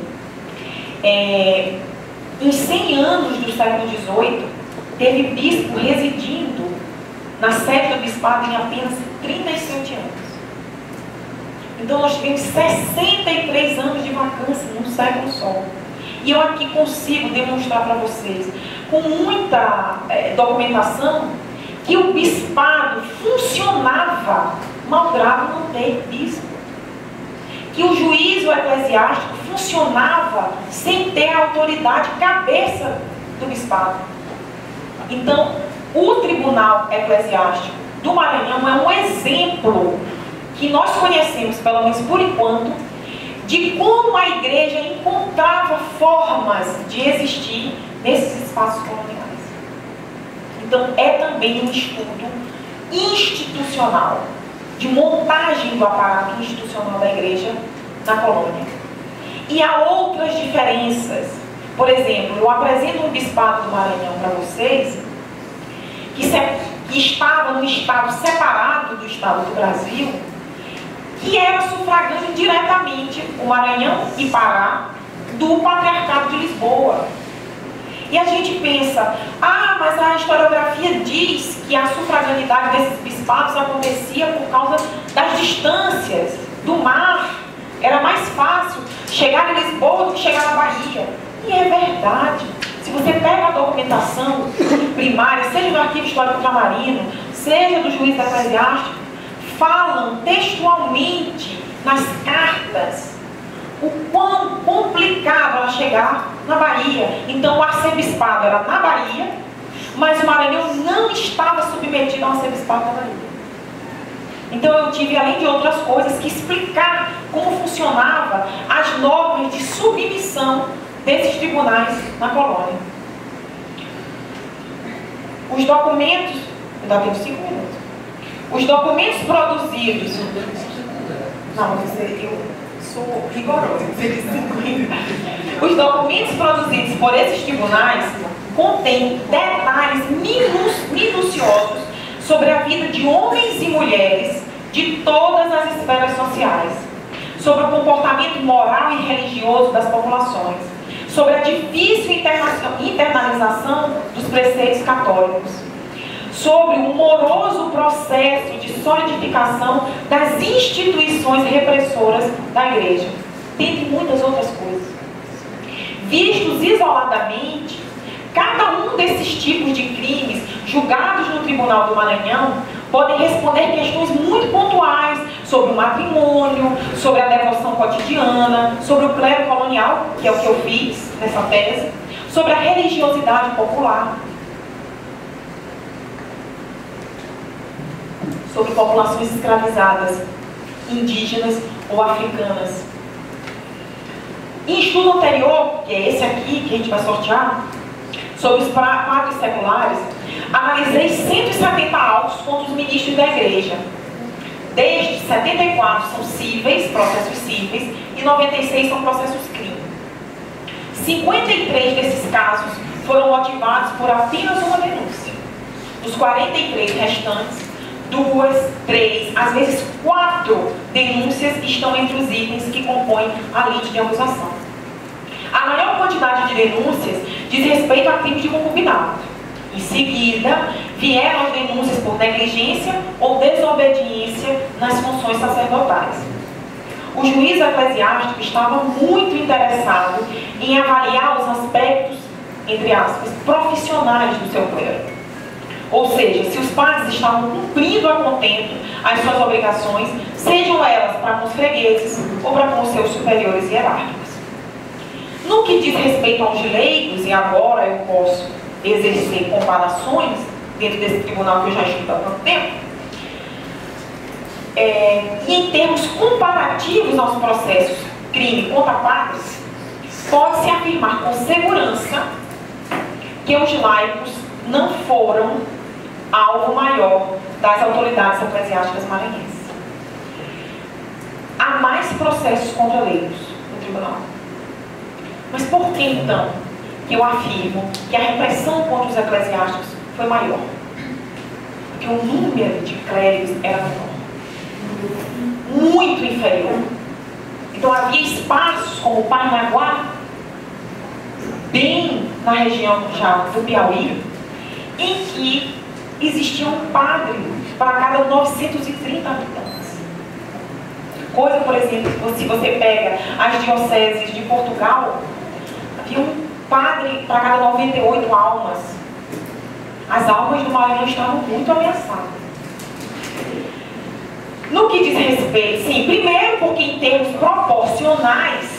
em 100 anos do século XVIII, teve bispo residindo na sede do bispado em apenas 37 anos. Então nós tivemos 63 anos de vacância num século só. E eu aqui consigo demonstrar para vocês, com muita documentação, que o bispado funcionava malgrado não ter bispo. Que o juízo eclesiástico funcionava sem ter a autoridade cabeça do bispado. Então, o Tribunal Eclesiástico do Maranhão é um exemplo que nós conhecemos, pelo menos por enquanto, de como a igreja encontrava formas de existir nesses espaços coloniais. Então, é também um estudo institucional, de montagem do aparato institucional da igreja na colônia. E há outras diferenças. Por exemplo, eu apresento um bispado do Maranhão para vocês, que estava num estado separado do estado do Brasil, que era sufragando diretamente o Maranhão e Pará do Patriarcado de Lisboa. E a gente pensa, mas a historiografia diz que a sufraganidade desses bispados acontecia por causa das distâncias, do mar. Era mais fácil chegar em Lisboa do que chegar na Bahia. E é verdade. Se você pega a documentação primária, seja do Arquivo Histórico Ultramarino, seja do juiz eclesiástico, falam textualmente nas cartas o quão complicado era chegar na Bahia. Então o arcebispado era na Bahia, mas o Maranhão não estava submetido ao arcebispado da Bahia. Então eu tive, além de outras coisas, que explicar como funcionava as normas de submissão desses tribunais na colônia. Os documentos... Ainda tenho 5 minutos. Os documentos produzidos... Não, eu sou rigoroso. Os documentos produzidos por esses tribunais contêm detalhes minuciosos sobre a vida de homens e mulheres de todas as esferas sociais, sobre o comportamento moral e religioso das populações, sobre a difícil internalização dos preceitos católicos, sobre o moroso processo de solidificação das instituições repressoras da Igreja, dentre muitas outras coisas. Vistos isoladamente, cada um desses tipos de crimes julgados no Tribunal do Maranhão podem responder questões muito pontuais sobre o matrimônio, sobre a devoção cotidiana, sobre o clero colonial, que é o que eu fiz nessa tese, sobre a religiosidade popular, sobre populações escravizadas, indígenas ou africanas. Em estudo anterior, que é esse aqui que a gente vai sortear, sobre os padres seculares, analisei 170 autos contra os ministros da Igreja. Destes, 74 são cíveis, processos cíveis, e 96 são processos crime. 53 desses casos foram motivados por apenas uma denúncia. Dos 43 restantes, 2, 3, às vezes 4 denúncias estão entre os itens que compõem a lide de acusação. A maior quantidade de denúncias diz respeito a crimes de concubinato. Em seguida, vieram as denúncias por negligência ou desobediência nas funções sacerdotais. O juiz eclesiástico estava muito interessado em avaliar os aspectos, entre aspas, profissionais do seu clero. Ou seja, se os padres estavam cumprindo a contento as suas obrigações, sejam elas para com os fregueses ou para com os seus superiores hierárquicos. No que diz respeito aos leigos, e agora eu posso exercer comparações dentro desse tribunal que eu já estudo há tanto tempo, e em termos comparativos aos processos crime contra padres, pode-se afirmar com segurança que os laicos não foram alvo maior das autoridades eclesiásticas maranhenses. Há mais processos contra leigos no tribunal. Mas por que então que eu afirmo que a repressão contra os eclesiásticos foi maior? Porque o número de clérigos era menor, muito inferior. Então havia espaços como Paranaguá, bem na região já do Piauí, em que existia um padre para cada 930 habitantes. Coisa, por exemplo, se você pega as dioceses de Portugal, havia um padre para cada 98 almas. As almas do Maranhão estavam muito ameaçadas. No que diz respeito, sim, primeiro porque em termos proporcionais,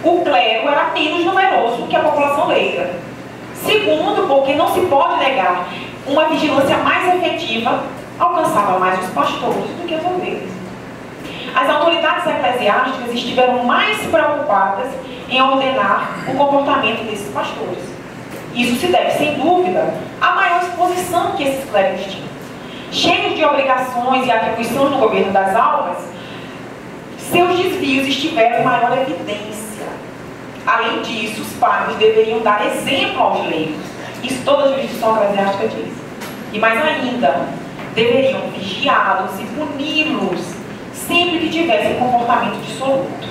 o clero era menos numeroso que a população leiga. Segundo, porque não se pode negar, uma vigilância mais efetiva alcançava mais os pastores do que as ovelhas. As autoridades eclesiásticas estiveram mais preocupadas em ordenar o comportamento desses pastores. Isso se deve, sem dúvida, à maior exposição que esses clérigos tinham. Cheios de obrigações e atribuições no governo das almas, seus desvios estiveram em maior evidência. Além disso, os padres deveriam dar exemplo aos leigos. Isso toda a jurisdição eclesiástica diz. E mais ainda, deveriam vigiá-los e puni-los sempre que tivessem comportamento dissoluto.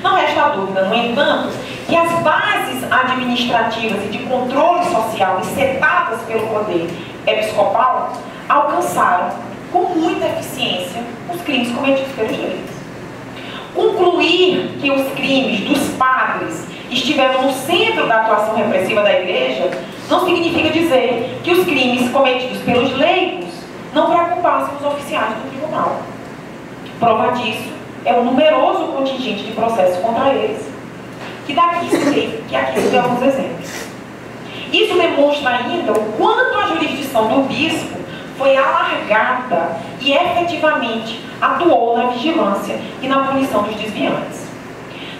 Não resta dúvida, no entanto, que as bases administrativas e de controle social encetadas pelo poder episcopal alcançaram com muita eficiência os crimes cometidos pelos leigos. Concluir que os crimes dos padres estiveram no centro da atuação repressiva da Igreja não significa dizer que os crimes cometidos pelos leigos não preocupassem os oficiais do tribunal. Prova disso é o numeroso contingente de processos contra eles, que aqui se vê alguns exemplos. Isso demonstra ainda o quanto a jurisdição do bispo foi alargada e efetivamente atuou na vigilância e na punição dos desviantes.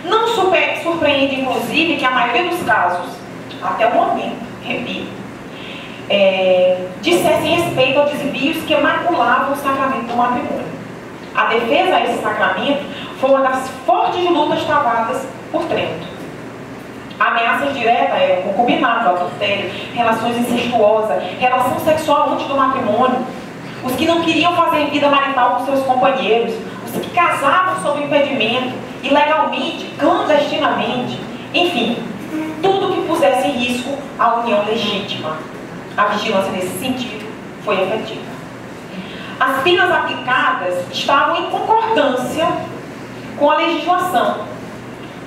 Não surpreende, inclusive, que a maioria dos casos, até o momento, repito, dissessem respeito a desvios que maculavam o sacramento do matrimônio. A defesa a esse sacramento foi uma das fortes lutas travadas por Trento. Ameaças diretas eram concubinato, adultério, relações incestuosas, relação sexual antes do matrimônio, os que não queriam fazer vida marital com seus companheiros, os que casavam sob impedimento, ilegalmente, clandestinamente, enfim, tudo que pusesse em risco a união legítima. A vigilância nesse sentido foi efetiva. As penas aplicadas estavam em concordância com a legislação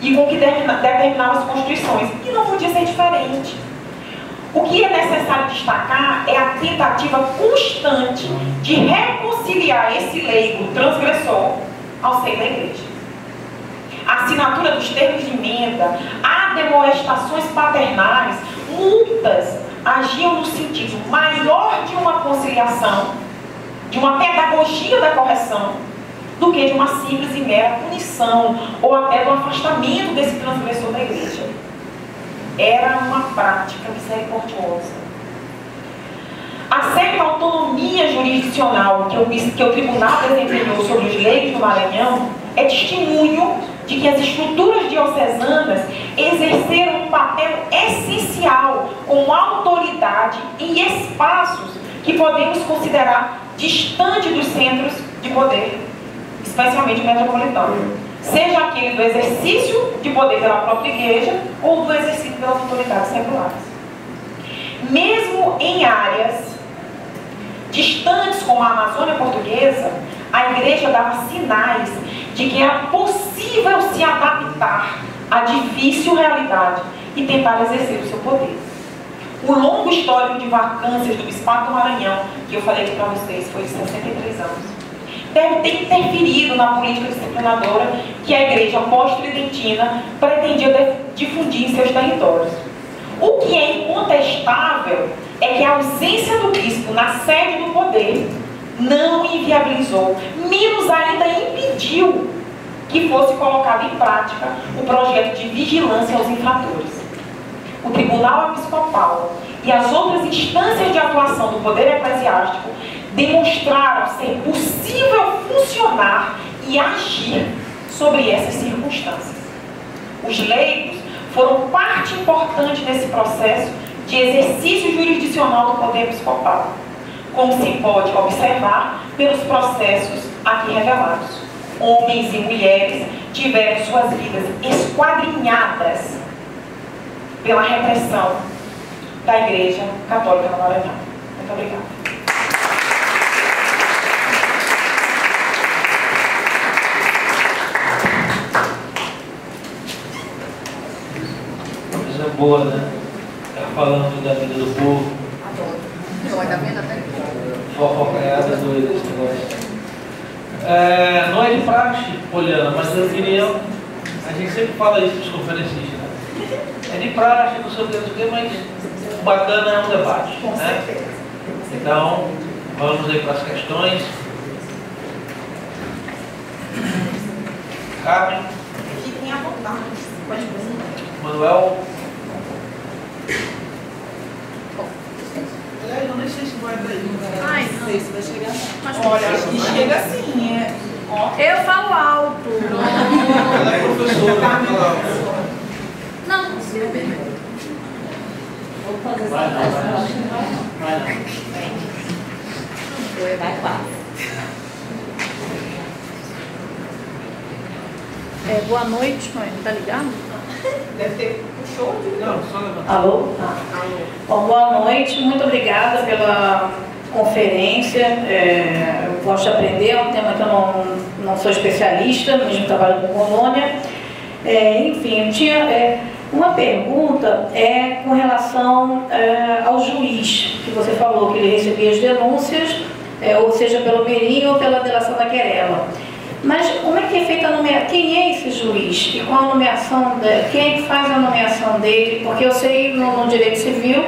e com o que determinavam as constituições, e não podia ser diferente. O que é necessário destacar é a tentativa constante de reconciliar esse leigo transgressor ao seio da igreja. A assinatura dos termos de emenda, admoestações paternais, multas, agiam no sentido maior de uma conciliação, de uma pedagogia da correção, do que de uma simples e mera punição, ou até do afastamento desse transgressor da igreja. Era uma prática misericordiosa. A certa autonomia jurisdicional que o tribunal desempenhou sobre os leigos do Maranhão é testemunho de que as estruturas diocesanas exerceram um papel essencial como autoridade em espaços que podemos considerar distantes dos centros de poder, especialmente o metropolitano, seja aquele do exercício de poder pela própria igreja ou do exercício pelas autoridades seculares. Mesmo em áreas distantes como a Amazônia Portuguesa, a igreja dava sinais de que era possível se adaptar à difícil realidade e tentar exercer o seu poder. O longo histórico de vacâncias do Bispado do Maranhão, que eu falei aqui para vocês, foi de 63 anos, deve ter interferido na política disciplinadora que a igreja pós-tridentina pretendia difundir em seus territórios. O que é incontestável é que a ausência do bispo na sede do poder não inviabilizou, menos ainda impediu que fosse colocado em prática o projeto de vigilância aos infratores. O Tribunal Episcopal e as outras instâncias de atuação do poder eclesiástico demonstraram ser possível funcionar e agir sobre essas circunstâncias. Os leigos foram parte importante nesse processo de exercício jurisdicional do poder episcopal, como se pode observar pelos processos aqui revelados. Homens e mulheres tiveram suas vidas esquadrinhadas pela repressão da Igreja Católica no Maranhão. Muito obrigada. Coisa boa, né? Tá falando da vida do povo. Fofocaiada doida esse negócio. Não é de praxe, Poliana, mas eu queria. A gente sempre fala isso para os conferencistas, né? É de praxe, não sei o que, mas o bacana é um debate. Com certeza. Então, vamos aí para as questões. Carmen. Fiquem à vontade. Pode perguntar. Manuel. Eu nem sei se vai daí. Ai, não sei se vai chegar. Olha, acho que chega assim, Eu falo alto. Ela é professora, fala alto. Não. Vou fazer essa Vai não. Vai quase. Boa noite, mãe. Tá ligado? Deve ter puxou. Não, só levantar. Alô? Bom, boa noite. Muito obrigada pela conferência. Eu gosto de aprender. É um tema que eu não sou especialista, mesmo trabalho com colônia. Enfim, eu tinha uma pergunta com relação ao juiz, que você falou que ele recebia as denúncias, ou seja, pelo Merim ou pela delação da querela. Mas como é que é feita a nomeação? Quem é esse juiz? E qual a nomeação dele? Quem é que faz a nomeação dele? Porque eu sei, no direito civil,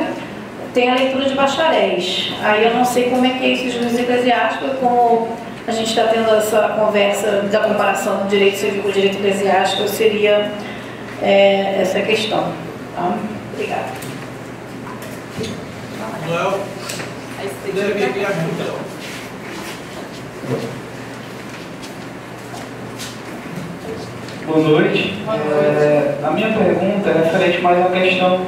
tem a leitura de bacharéis. Aí eu não sei como é que é esse juiz eclesiástico, como a gente está tendo essa conversa da comparação do direito civil com o direito eclesiástico, seria essa questão. Tá? Obrigada. Manuel. Deve ajuda. Boa noite. A minha pergunta é referente mais à questão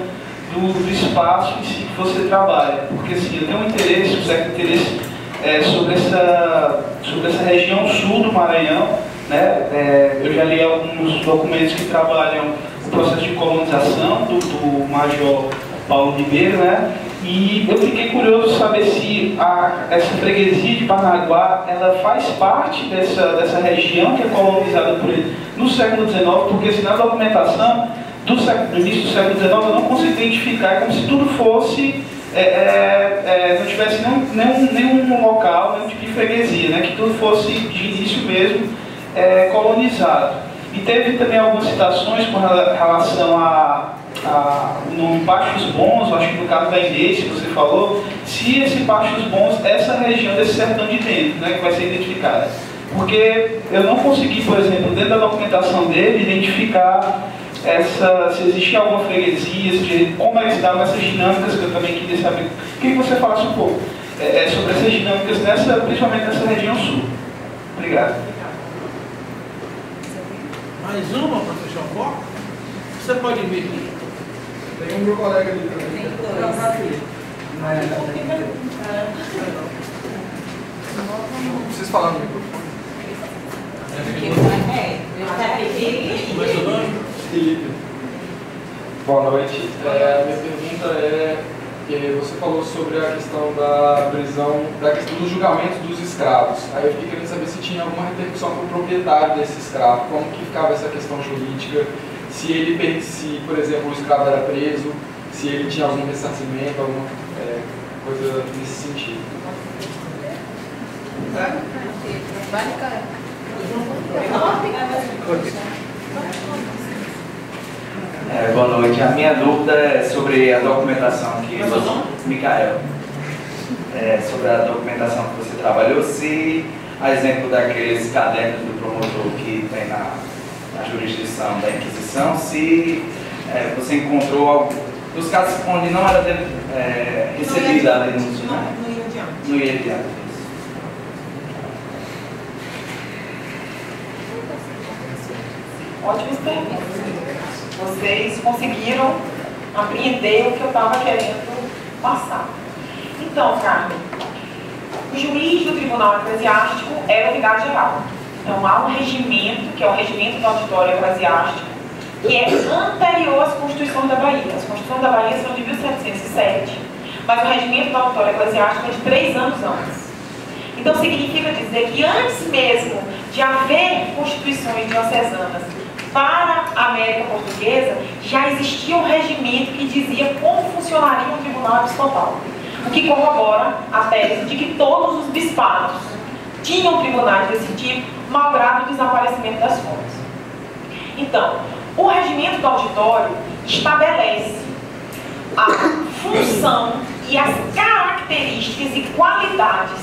do espaço em si que você trabalha. Porque assim, eu tenho um interesse, um certo interesse sobre essa região sul do Maranhão, né? Eu já li alguns documentos que trabalham o processo de colonização do Major Paulo Ribeiro, né? E eu fiquei curioso saber se essa freguesia de Paranaguá, ela faz parte dessa região que é colonizada por ele no século XIX, porque se na documentação do início do século XIX eu não consigo identificar, é como se tudo fosse, não tivesse nenhum local, nenhum tipo de freguesia, né? Que tudo fosse de início mesmo colonizado. E teve também algumas citações com relação o nome Baixos Bons, acho que no caso da Inês, que você falou, se esse Baixos Bons, essa região desse sertão de dentro, né, que vai ser identificada. Porque eu não consegui, por exemplo, dentro da documentação dele, identificar se existia alguma freguesia, como eles davam essas dinâmicas, que eu também queria saber. Queria que você falasse um pouco sobre essas dinâmicas, principalmente nessa região sul. Obrigado. Mais uma, professor Foco? Você pode vir aqui. Tem um meu colega ali também. Tem dois. Não preciso falar no microfone. Mas o nome? Felipe. Boa noite. A minha pergunta você falou sobre a questão da prisão, da questão dos julgamentos dos escravos. Aí eu fiquei querendo saber se tinha alguma repercussão para o proprietário desse escravo, como que ficava essa questão jurídica, se, por exemplo, o escravo era preso, se ele tinha algum ressarcimento, alguma coisa nesse sentido. Boa noite. A minha dúvida é sobre a documentação que você... Micael. Sobre a documentação que você trabalhou, se, a exemplo daqueles cadernos do promotor que tem na jurisdição da Inquisição, se você encontrou algum dos casos onde não era recebida a denúncia, né? No IEDA. Ótimas perguntas. Vocês conseguiram apreender o que eu estava querendo passar. Então, Carmen, o juiz do Tribunal Eclesiástico era o vigário geral. Então, há um regimento, que é o regimento do auditório eclesiástico, que é anterior às Constituições da Bahia. As Constituições da Bahia são de 1707, mas o regimento do auditório eclesiástico é de 3 anos antes. Então, significa dizer que antes mesmo de haver constituições diocesanas para a América Portuguesa, já existia um regimento que dizia como funcionaria um tribunal episcopal. O que corrobora a tese de que todos os bispados tinham tribunais desse tipo, malgrado o desaparecimento das fontes. Então, o regimento do auditório estabelece a função e as características e qualidades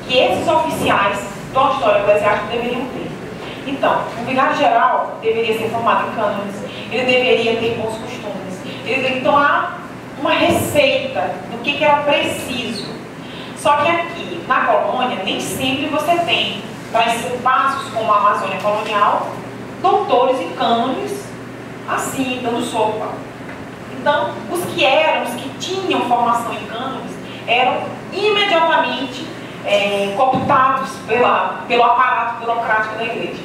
que esses oficiais do auditório eclesiástico deveriam ter. Então, o vigário geral deveria ser formado em cânones, ele deveria ter bons costumes, então há uma receita do que era preciso. Só que aqui, na colônia, nem sempre você tem, para espaços como a Amazônia colonial, doutores em cânones, assim, dando sopa. Então, os que tinham formação em cânones, eram imediatamente cooptados pelo aparato burocrático da igreja.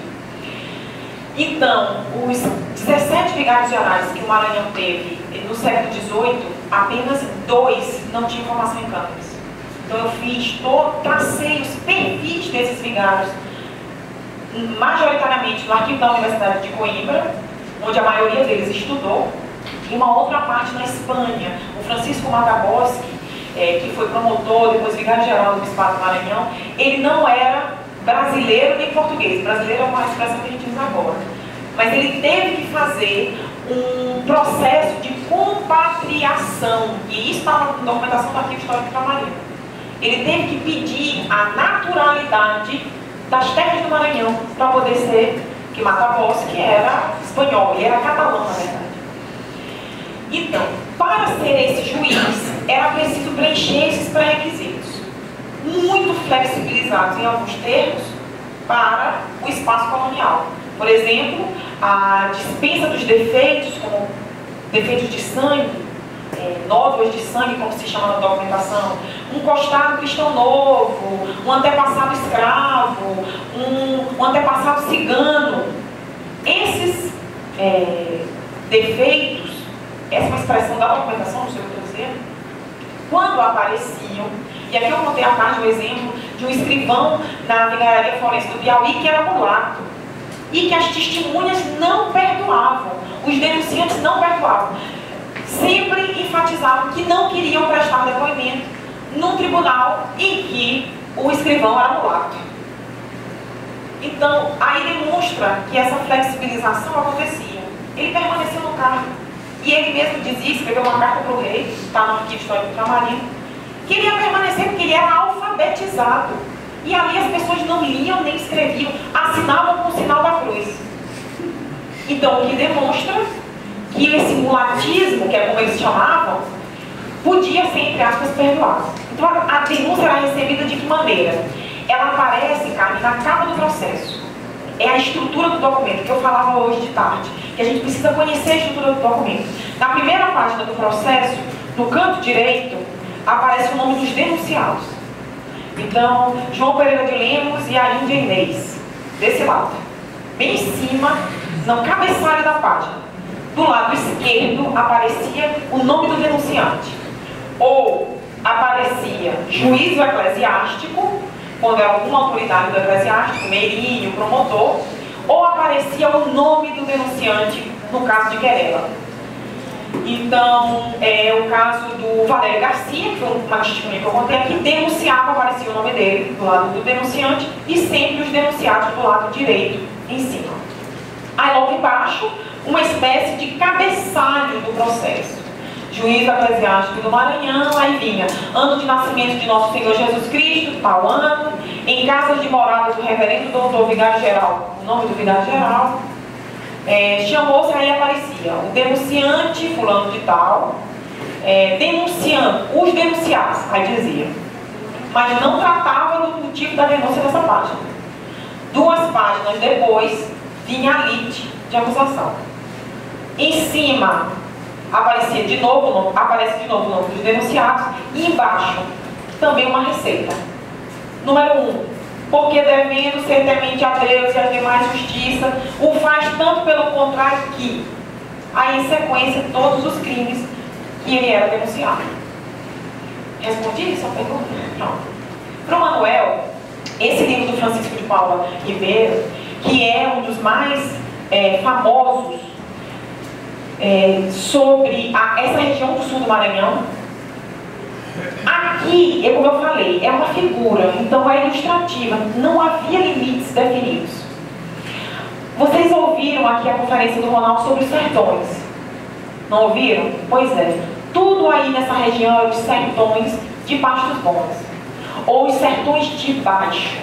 Então, os 17 vigários gerais que o Maranhão teve no século XVIII, apenas 2 não tinham formação em cânones. Então eu tracei os perfis desses vigários, majoritariamente no arquivo da Universidade de Coimbra, onde a maioria deles estudou, e uma outra parte na Espanha. O Francisco Mataboski, que foi promotor, depois vigário-geral do Bispado do Maranhão, ele não era brasileiro nem português. Brasileiro é uma expressão que a gente usa agora. Mas ele teve que fazer um processo de compatriação, e isso está na documentação do Arquivo Histórico do Maranhão. Ele teve que pedir a naturalidade das terras do Maranhão para poder ser, que Mataboski era espanhol, ele era catalão, na verdade. Então, para ser esse juiz, era preciso preencher esses pré-requisitos, muito flexibilizados em alguns termos, para o espaço colonial. Por exemplo, a dispensa dos defeitos, como defeitos de sangue, nódoas de sangue, como se chama na documentação, um costado cristão novo, um antepassado escravo, um antepassado cigano. Esses defeitos, essa é uma expressão da documentação, não sei o que eu estou dizendo, quando apareciam, e aqui eu contei à tarde o exemplo de um escrivão na Vigararia Forense do Piauí que era mulato, e que as testemunhas não perdoavam, os denunciantes não perdoavam, sempre enfatizavam que não queriam prestar depoimento num tribunal em que o escrivão era mulato. Então, aí demonstra que essa flexibilização acontecia. Ele permaneceu no cargo, e ele mesmo dizia, escreveu uma carta para o rei, está no arquivo histórico do Camarino, que ele ia permanecer porque ele era alfabetizado. E ali as pessoas não liam nem escreviam, assinavam com o sinal da cruz. Então, o que demonstra que esse mulatismo, que é como eles chamavam, podia ser, entre aspas, perdoado. Então, a denúncia era recebida de que maneira? Ela aparece, Carmen, na capa do processo. É a estrutura do documento, que eu falava hoje de tarde, que a gente precisa conhecer a estrutura do documento. Na primeira página do processo, no canto direito, aparece o nome dos denunciados. Então, João Pereira de Lemos e a Índia Inês, desse lado. Bem em cima, no cabeçalho da página, do lado esquerdo, aparecia o nome do denunciante. Ou aparecia juízo eclesiástico, quando era alguma autoridade do eclesiástico, meirinho, promotor, ou aparecia o nome do denunciante, no caso de querela. Então, o caso do Valério Garcia, que foi uma testemunha que eu contei aqui, denunciava, aparecia o nome dele do lado do denunciante e sempre os denunciados do lado direito, em cima. Aí logo embaixo, uma espécie de cabeçalho do processo. Juízo eclesiástico do Maranhão, aí vinha ano de nascimento de nosso Senhor Jesus Cristo, tal ano, em casas de morada do reverendo doutor vigário-geral, o nome do vigário-geral, chamou-se, aí aparecia o denunciante, fulano de tal, denunciando, os denunciados, aí dizia, mas não tratava do motivo da denúncia dessa página. 2 páginas depois, vinha a lite de acusação. Em cima, aparece de novo o nome dos denunciados, e embaixo, também uma receita. Número 1, porque devendo ser temente a Deus e a demais justiça, o faz tanto pelo contrário que, aí em sequência, todos os crimes que ele era denunciado. Respondi isso a pergunta? Pronto. Para o Manuel, esse livro do Francisco de Paula Ribeiro, que é um dos mais famosos sobre essa região do sul do Maranhão, aqui, como eu falei, é uma figura, então é ilustrativa, não havia limites definidos. Vocês ouviram aqui a conferência do Ronaldo sobre os sertões? Não ouviram? Pois é, tudo aí nessa região é os sertões de Pastos Bons, ou os sertões de baixo,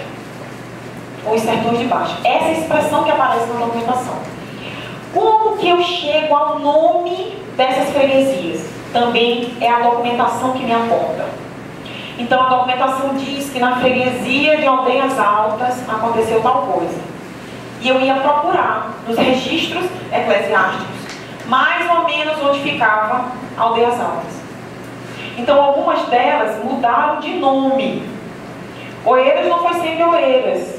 ou os sertões de baixo. Essa é a expressão que aparece na documentação. Como que eu chego ao nome dessas freguesias? Também é a documentação que me aponta. Então a documentação diz que na freguesia de Aldeias Altas aconteceu tal coisa. E eu ia procurar nos registros eclesiásticos, mais ou menos onde ficava Aldeias Altas. Então algumas delas mudaram de nome. Oeiras não foi sempre Oeiras.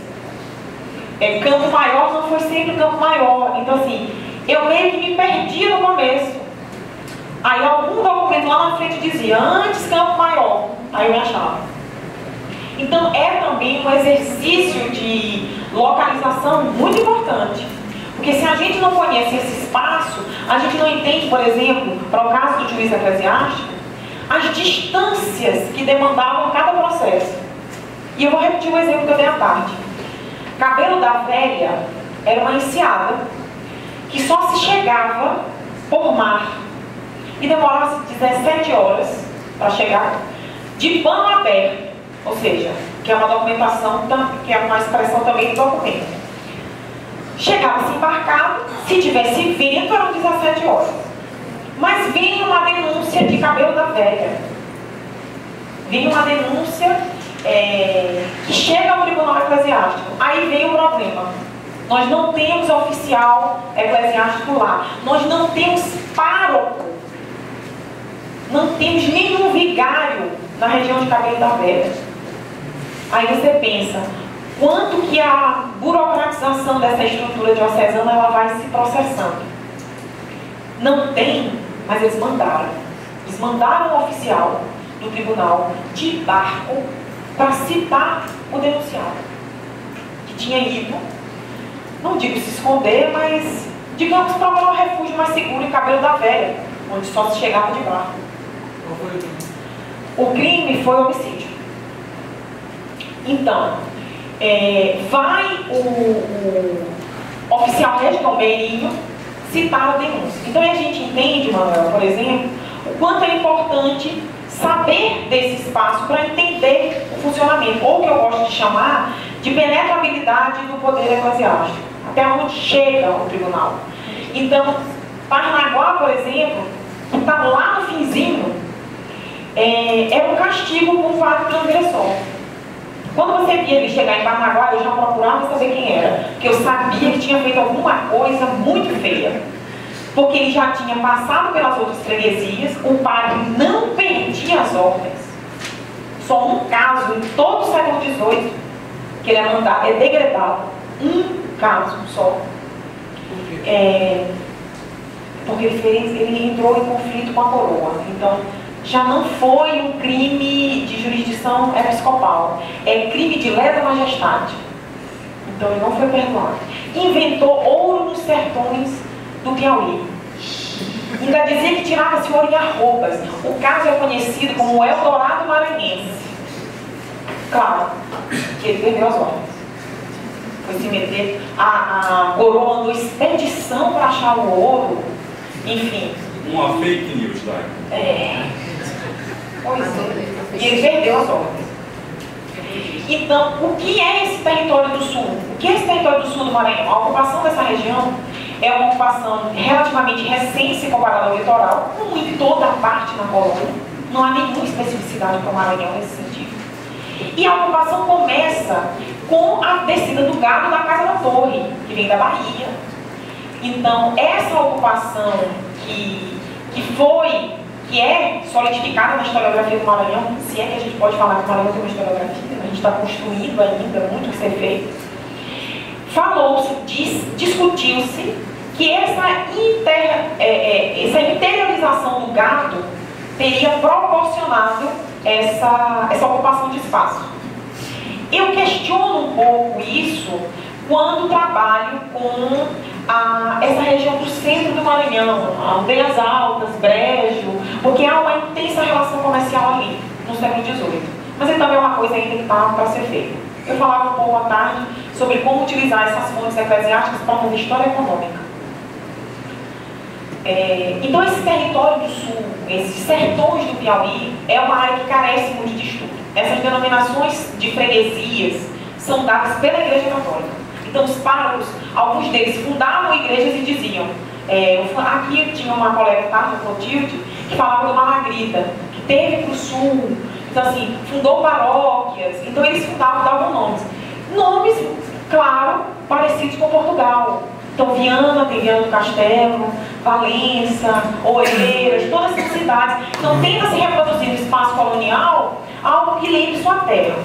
Campo Maior não foi sempre Campo Maior. Então assim, eu meio que me perdi no começo. Aí algum documento lá na frente dizia antes Campo Maior. Aí eu me achava. Então é também um exercício de localização muito importante. Porque se a gente não conhece esse espaço, a gente não entende, por exemplo, para o caso do juiz eclesiástico, as distâncias que demandavam cada processo. E eu vou repetir o exemplo que eu dei à tarde. Cabelo da Velha era uma enseada que só se chegava por mar e demorava 17 horas para chegar de pano aberto, ou seja, que é uma documentação, que é uma expressão também do documento. Chegava-se embarcado, se tivesse vento eram 17 horas. Mas vem uma denúncia de Cabelo da Velha. Vem uma denúncia que chega ao tribunal eclesiástico. Aí vem o problema. Nós não temos oficial eclesiástico lá. Nós não temos pároco. Não temos nenhum vigário na região de Cabelo da Velha. Aí você pensa, quanto que a burocratização dessa estrutura diocesana ela vai se processando. Não tem, mas eles mandaram. Eles mandaram um oficial do tribunal de barco para citar o denunciado, que tinha ido, não digo se esconder, mas digamos procurar um refúgio mais seguro em Cabelo da Velha, onde só se chegava de barco. Qual foi o crime? O crime foi homicídio. Então, vai o oficial Reginaldo Beirinho citar a denúncia. Então a gente entende, Manuel, por exemplo, o quanto é importante saber desse espaço para entender o funcionamento, ou o que eu gosto de chamar de penetrabilidade do poder eclesiástico, até onde chega o tribunal. Então, Paranaguá, por exemplo, que está lá no finzinho, é um castigo por vários transgressores. Quando você via ele chegar em Paranaguá, eu já procurava saber quem era, porque eu sabia que tinha feito alguma coisa muito feia. Porque ele já tinha passado pelas outras freguesias, o padre não perdia as ordens. Só um caso em todo o século XVIII que ele é degradado. Um caso só. Porque ele entrou em conflito com a coroa. Então, já não foi um crime de jurisdição episcopal. É crime de lesa majestade. Então, ele não foi perdoado. Inventou ouro nos sertões do Piauí. Ainda dizia que tirava-se ouro em arrobas. O caso é conhecido como o Eldorado Maranhense. Claro, que ele perdeu as ordens. Foi se meter, a coroa andou expedição para achar o ouro. Enfim. Uma fake news, tá? Pois é. E ele perdeu as ordens. Então, o que é esse território do sul? O que é esse território do sul do Maranhão? A ocupação dessa região é uma ocupação relativamente recente comparada ao litoral, como em toda a parte na colônia. Não há nenhuma especificidade para o Maranhão nesse sentido. E a ocupação começa com a descida do gado da Casa da Torre, que vem da Bahia. Então, essa ocupação que é solidificada na historiografia do Maranhão, se é que a gente pode falar que o Maranhão tem uma historiografia, a gente está construindo ainda muito que ser feito. Falou-se, discutiu-se que essa interiorização do gado teria proporcionado essa ocupação de espaço. Eu questiono um pouco isso quando trabalho com essa região do centro do Maranhão, Aldeias Altas, Brejo, porque há uma intensa relação comercial ali, no século XVIII. Mas também é uma coisa ainda que está para ser feita. Eu falava um pouco à tarde sobre como utilizar essas fontes eclesiásticas para uma história econômica. Então, esse território do sul, esses sertões do Piauí, é uma área que carece muito de estudo. Essas denominações de freguesias são dadas pela Igreja Católica. Então, os párocos, alguns deles fundavam igrejas e diziam, aqui tinha uma colega, Clotilde, que falava de uma Malagrida, que teve para o sul, então assim, fundou paróquias, então eles fundavam, davam nomes. Nomes, claro, parecidos com Portugal. Então, Viana, tem Viana do Castelo, Valença, Oeiras, todas essas cidades. Então, tenta se reproduzir no espaço colonial algo que lembre sua terra.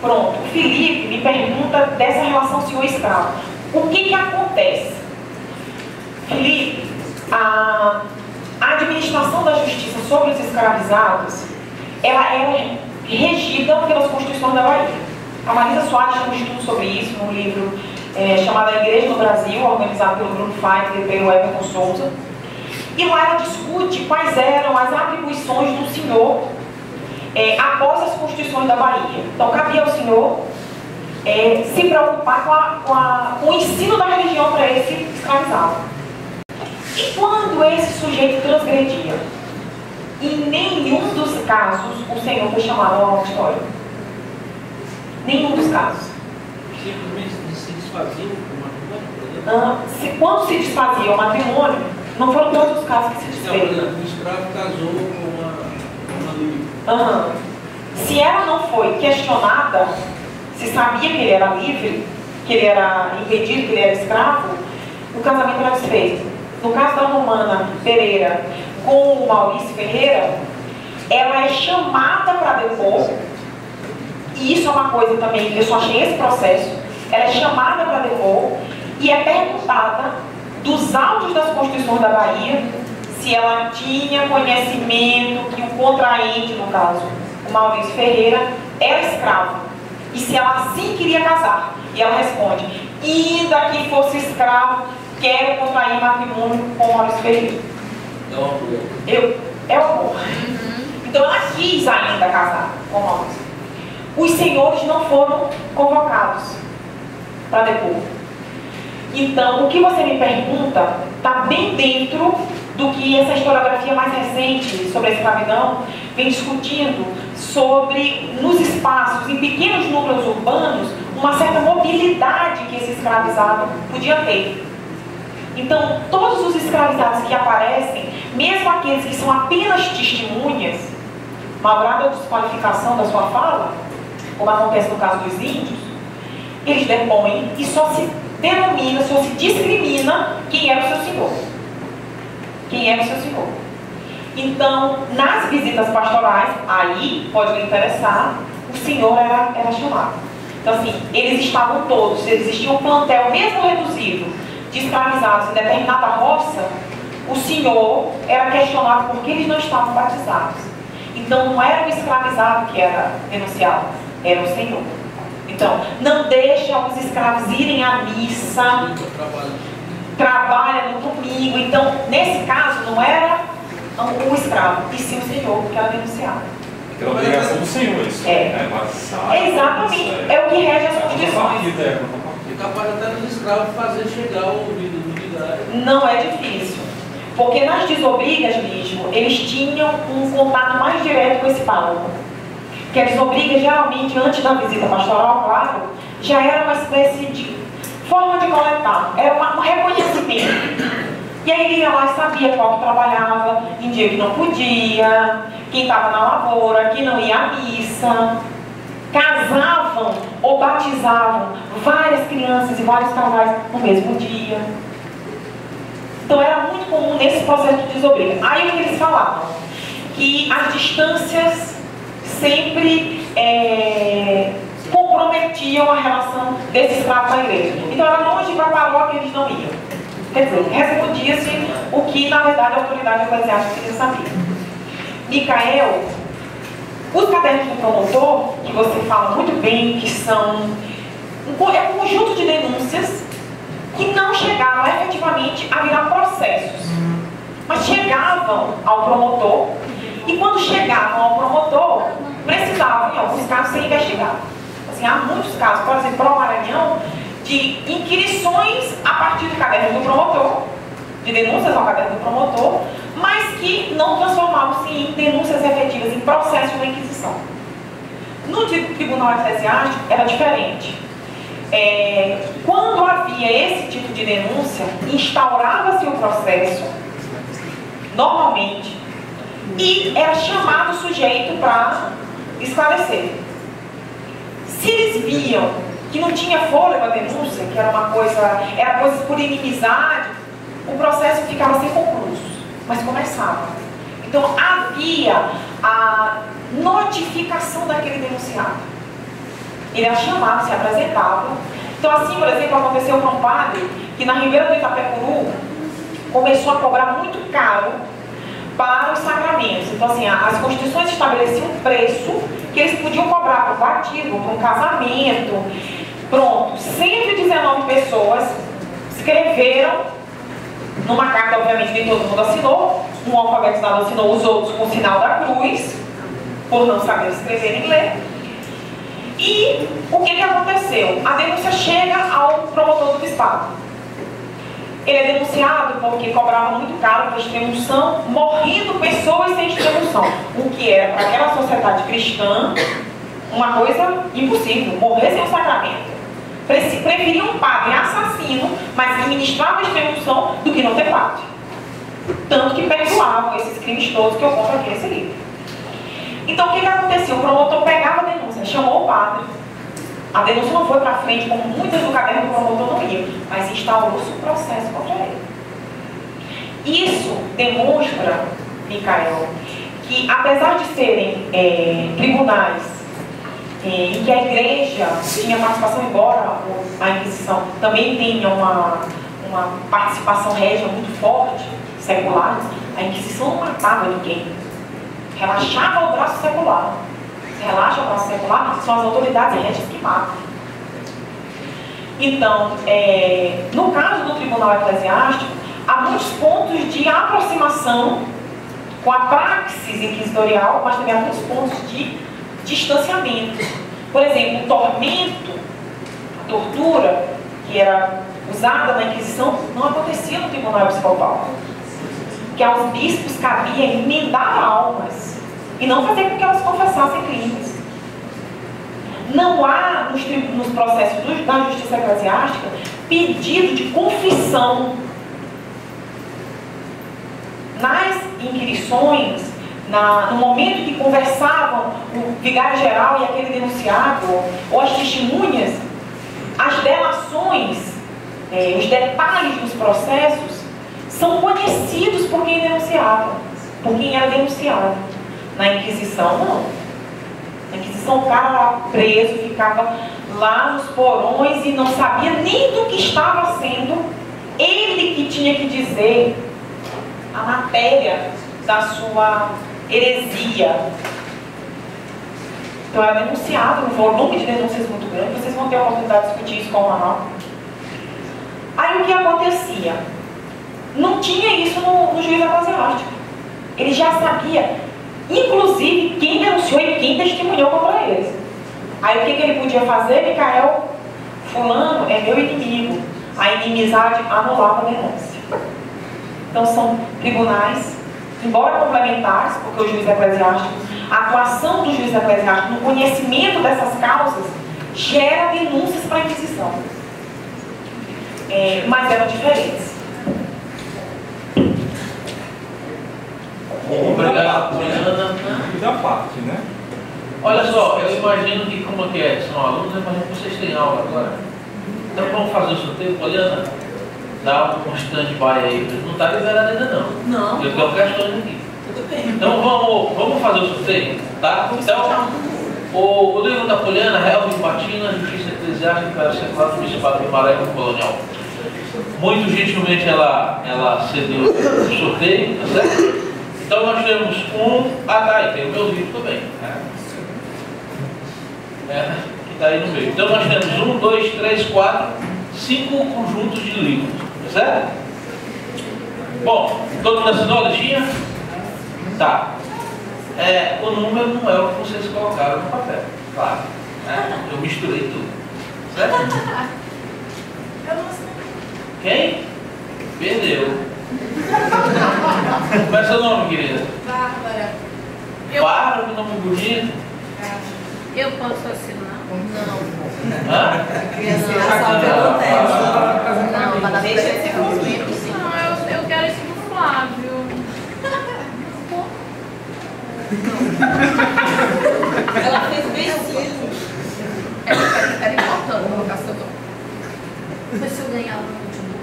Pronto, o Felipe me pergunta dessa relação senhor-escravo. O que acontece? Felipe, a administração da justiça sobre os escravizados, ela é regida pelas constituições da Bahia. A Marisa Soares tem um estudo sobre isso no livro chamado A Igreja no Brasil, organizado pelo Bruno Feiter e pelo Everton Souza. E lá ela discute quais eram as atribuições do senhor após as constituições da Bahia. Então, cabia ao senhor se preocupar com o ensino da religião para esse escravizado. E quando esse sujeito transgredia? Em nenhum dos casos o senhor foi chamado ao auditório. Nenhum dos casos. Simplesmente se desfazia o matrimônio? Quando se desfazia o matrimônio, não foram todos os casos que se desfez. O escravo casou com uma livre. Se ela não foi questionada, se sabia que ele era livre, que ele era impedido, que ele era escravo, o casamento era desfeito. no caso da Romana Pereira com o Maurício Ferreira, ela é chamada para depor, e isso é uma coisa também que eu só achei esse processo, ela é chamada para depor e é perguntada dos autos das Constituições da Bahia se ela tinha conhecimento que o contraente, no caso, o Maurício Ferreira, era escravo e se ela sim queria casar. E ela responde: ainda que fosse escravo, quero contrair matrimônio com o Maurício Ferreira. É o amor. Então ela quis ainda casar com o Maurício. Os senhores não foram convocados para depor. Então, o que você me pergunta está bem dentro do que essa historiografia mais recente sobre a escravidão vem discutindo sobre, nos espaços, em pequenos núcleos urbanos, uma certa mobilidade que esse escravizado podia ter. Então, todos os escravizados que aparecem, mesmo aqueles que são apenas testemunhas, malgrado a desqualificação da sua fala, como acontece no caso dos índios, eles depõem e só se denomina, só se discrimina quem era o seu senhor. Quem era o seu senhor. Então, nas visitas pastorais, aí pode lhe interessar, o senhor era chamado. Então, assim, eles estavam todos, existia um plantel, mesmo reduzido, de escravizados em determinada roça, o senhor era questionado por que eles não estavam batizados. Então, não era o escravizado que era denunciado, era o senhor. Então, não deixa os escravos irem à missa, trabalha no domingo. Então, nesse caso, não era o escravo, e sim o senhor que era denunciado. É obrigação do senhor isso. Exatamente, é o que rege as constituições. É capaz até dos escravos fazer chegar o ouvido do vigário. Não é difícil. Porque nas desobrigas mesmo, eles tinham um contato mais direto com esse pároco. Que a desobriga, geralmente, antes da visita pastoral, claro, já era uma espécie de forma de coletar, era um reconhecimento. E aí ele ia lá e sabia qual que trabalhava, em dia que não podia, quem estava na lavoura, quem não ia à missa. Casavam ou batizavam várias crianças e vários casais no mesmo dia. Então era muito comum nesse processo de desobriga. Aí o que eles falavam? Que as distâncias sempre comprometiam a relação desses escravos com a igreja. Então era longe para a paróquia eles não iam. Quer dizer, respondia-se o que na verdade a autoridade eclesiástica queria saber. Micael, os cadernos do promotor, que você fala muito bem, que são um conjunto de denúncias que não chegavam efetivamente a virar processos, mas chegavam ao promotor, e quando chegavam ao promotor, precisavam, em alguns casos, ser investigados. Assim, há muitos casos, por exemplo, para o Maranhão, de inquirições a partir do caderno do promotor, de denúncias ao caderno do promotor, mas que não transformavam-se em denúncias efetivas, em processo de inquisição. No Tribunal Eclesiástico era diferente. Quando havia esse tipo de denúncia, instaurava-se o processo, normalmente, e era chamado o sujeito para esclarecer. Se eles viam que não tinha fôlego a denúncia, que era coisa por inimizade, o processo ficava sem concluso, mas começava. Então havia a notificação daquele denunciado. Ele era chamado, se apresentava. Então assim, por exemplo, aconteceu com um padre que na Ribeira do Itapecuru começou a cobrar muito caro para os sacramentos. Então assim, as constituições estabeleciam um preço que eles podiam cobrar para o batismo, para um casamento. Pronto, 119 pessoas escreveram numa carta, obviamente nem todo mundo assinou, um alfabetizado assinou, os outros com o sinal da cruz, por não saber escrever nem ler. E o que aconteceu? A denúncia chega ao promotor do bispado. Ele é denunciado porque cobrava muito caro para extremunção, morrendo pessoas sem extremunção, o que era para aquela sociedade cristã uma coisa impossível, morrer sem o sacramento. Preferia um padre assassino, mas que ministrava a extremunção, do que não ter padre. Tanto que perdoavam esses crimes todos que eu conto aqui nesse livro. Então o que aconteceu? O promotor pegava a denúncia, chamou o padre. A denúncia não foi para frente, como muitas do caderno do promotor não iam, mas instaurou-se o processo contra ele. Isso demonstra, Micael, que apesar de serem tribunais em que a igreja tinha participação, embora a Inquisição também tenha uma participação régia muito forte, secular, a Inquisição não matava ninguém, relaxava o braço secular. Se relaxa o braço secular, são as autoridades régias que matam. Então, no caso do Tribunal Eclesiástico, há muitos pontos de aproximação com a praxis inquisitorial, mas também há muitos pontos de distanciamento. Por exemplo, o tormento, a tortura, que era usada na Inquisição, não acontecia no Tribunal Episcopal. Que aos bispos cabia emendar almas e não fazer com que elas confessassem crimes. Não há nos processos da justiça eclesiástica pedido de confissão. Nas inquirições, no momento que conversavam o vigário geral e aquele denunciado, ou as testemunhas, as delações, os detalhes dos processos são conhecidos por quem denunciava, por quem era denunciado. Na Inquisição, não. Na Inquisição, o cara era preso, ficava lá nos porões e não sabia nem do que estava sendo. Ele que tinha que dizer a matéria da sua heresia. Então era denunciado, um volume de denúncias muito grande. Vocês vão ter a oportunidade de discutir isso com o Manuel. Aí o que acontecia? Não tinha isso no juiz eclesiástico. Ele já sabia, inclusive, quem denunciou e quem testemunhou contra eles. Aí o que ele podia fazer? Micael, fulano é meu inimigo. A inimizade anulava a denúncia. Então são tribunais, embora complementares, porque o juiz eclesiástico, a atuação do juiz eclesiástico no conhecimento dessas causas gera denúncias para a Inquisição. Mas eram diferentes. Obrigado, Poliana. Da parte, né? Olha só, eu imagino que, como que são alunos, eu imagino que vocês têm aula agora. Então vamos fazer o sorteio, Poliana? Dá um stand-by aí. Não está liberado ainda não. Não. Eu tenho questões aqui. Tudo bem. Então vamos fazer o sorteio, tá? Então, o livro da Poliana, Real de Batina, Justiça Eclesiástica para o Secular do Bispado de Guimarães Colonial. Muito gentilmente ela cedeu o sorteio, tá certo? Então nós temos e tem o meu livro também, né? Que está aí no meio. Então nós temos 1, 2, 3, 4, 5 conjuntos de livros, tá certo? Bom, todo mundo assinou a listinha? Tá. O número não é o que vocês colocaram no papel, claro. Né? Eu misturei tudo, certo? Eu não sei. Quem? Perdeu. Qual é seu nome, querida? Bárbara. Bárbara, que nome bonito. Eu posso assinar? Hã? Não, deixa de ser construído. Não, eu quero esse do Flávio. Ela fez beicinho. Era importante colocar seu nome. Mas se eu ganhar no último.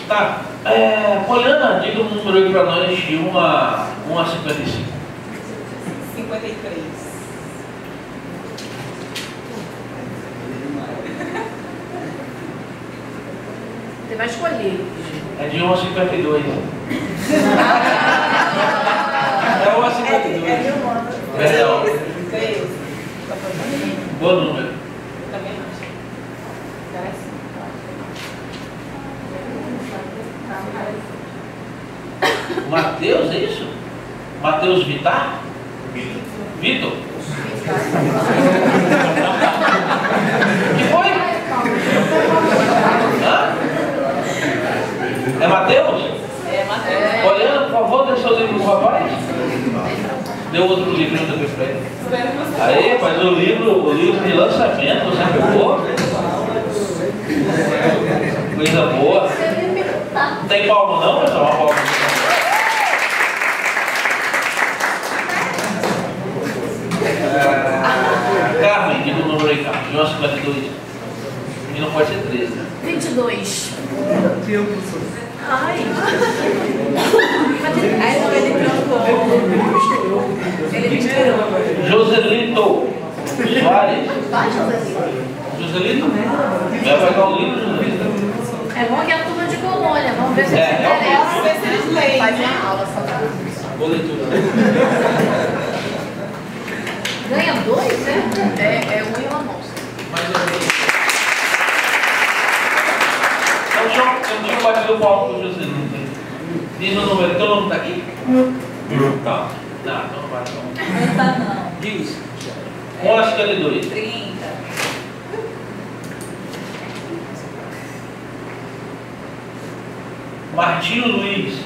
Tá. Poliana, diga um número aí pra nós de 1 a 55. 53. Você vai escolher. É de 1 a 52. É 1 a 52. Perdão. 3. Bom número. Também acho. Mateus, é isso? Mateus Vitar? Vitor? Que foi? Hã? É Mateus? É, Mateus. Poliana, por favor, dê seu livro pro rapaz. Deu outro livro também pra ele. Aí, mas o livro de lançamento, você pegou? Coisa boa. Não tem palma não, pessoal? Uma palma. Carmen, diga o número aí, Carmen. De 1 a 52. E não não pode ser 13, né? 22. Ai. Aí não, ele trocou. Ele tirou. Joselito Soares. Vai, Joselito. Joselito? Vai pegar o livro, Joselito. É bom que é a turma de Colônia. Vamos ver se É, eles interessa. Vamos ver se eles leem. Faz uma aula só pra... Boa leitura. Ganha 2, né? É um e uma moça. Mais ou menos. Eu tinha batido o palco com o Joselito. Diz o número. Teu nome tá aqui? Tá. Não, então não vai. Não tá não. Diz. 1 a 52. 30. Martinho Luiz.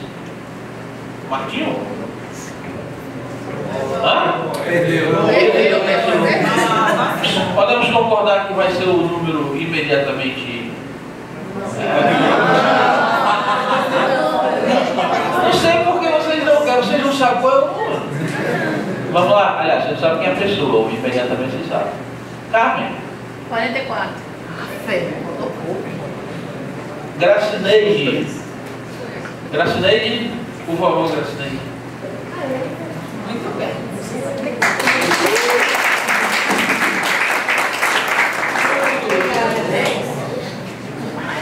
Martinho? Hã? Perdeu. Podemos concordar que vai ser o número imediatamente. Não sei porque vocês não querem, vocês não sabem qual é o número. Vamos lá, aliás, vocês sabem quem é a pessoa, ou imediatamente vocês sabem. Carmen. 44. Fé, botou pouco. Gracineide. Gracineide, por favor, Gracineide. Muito bem.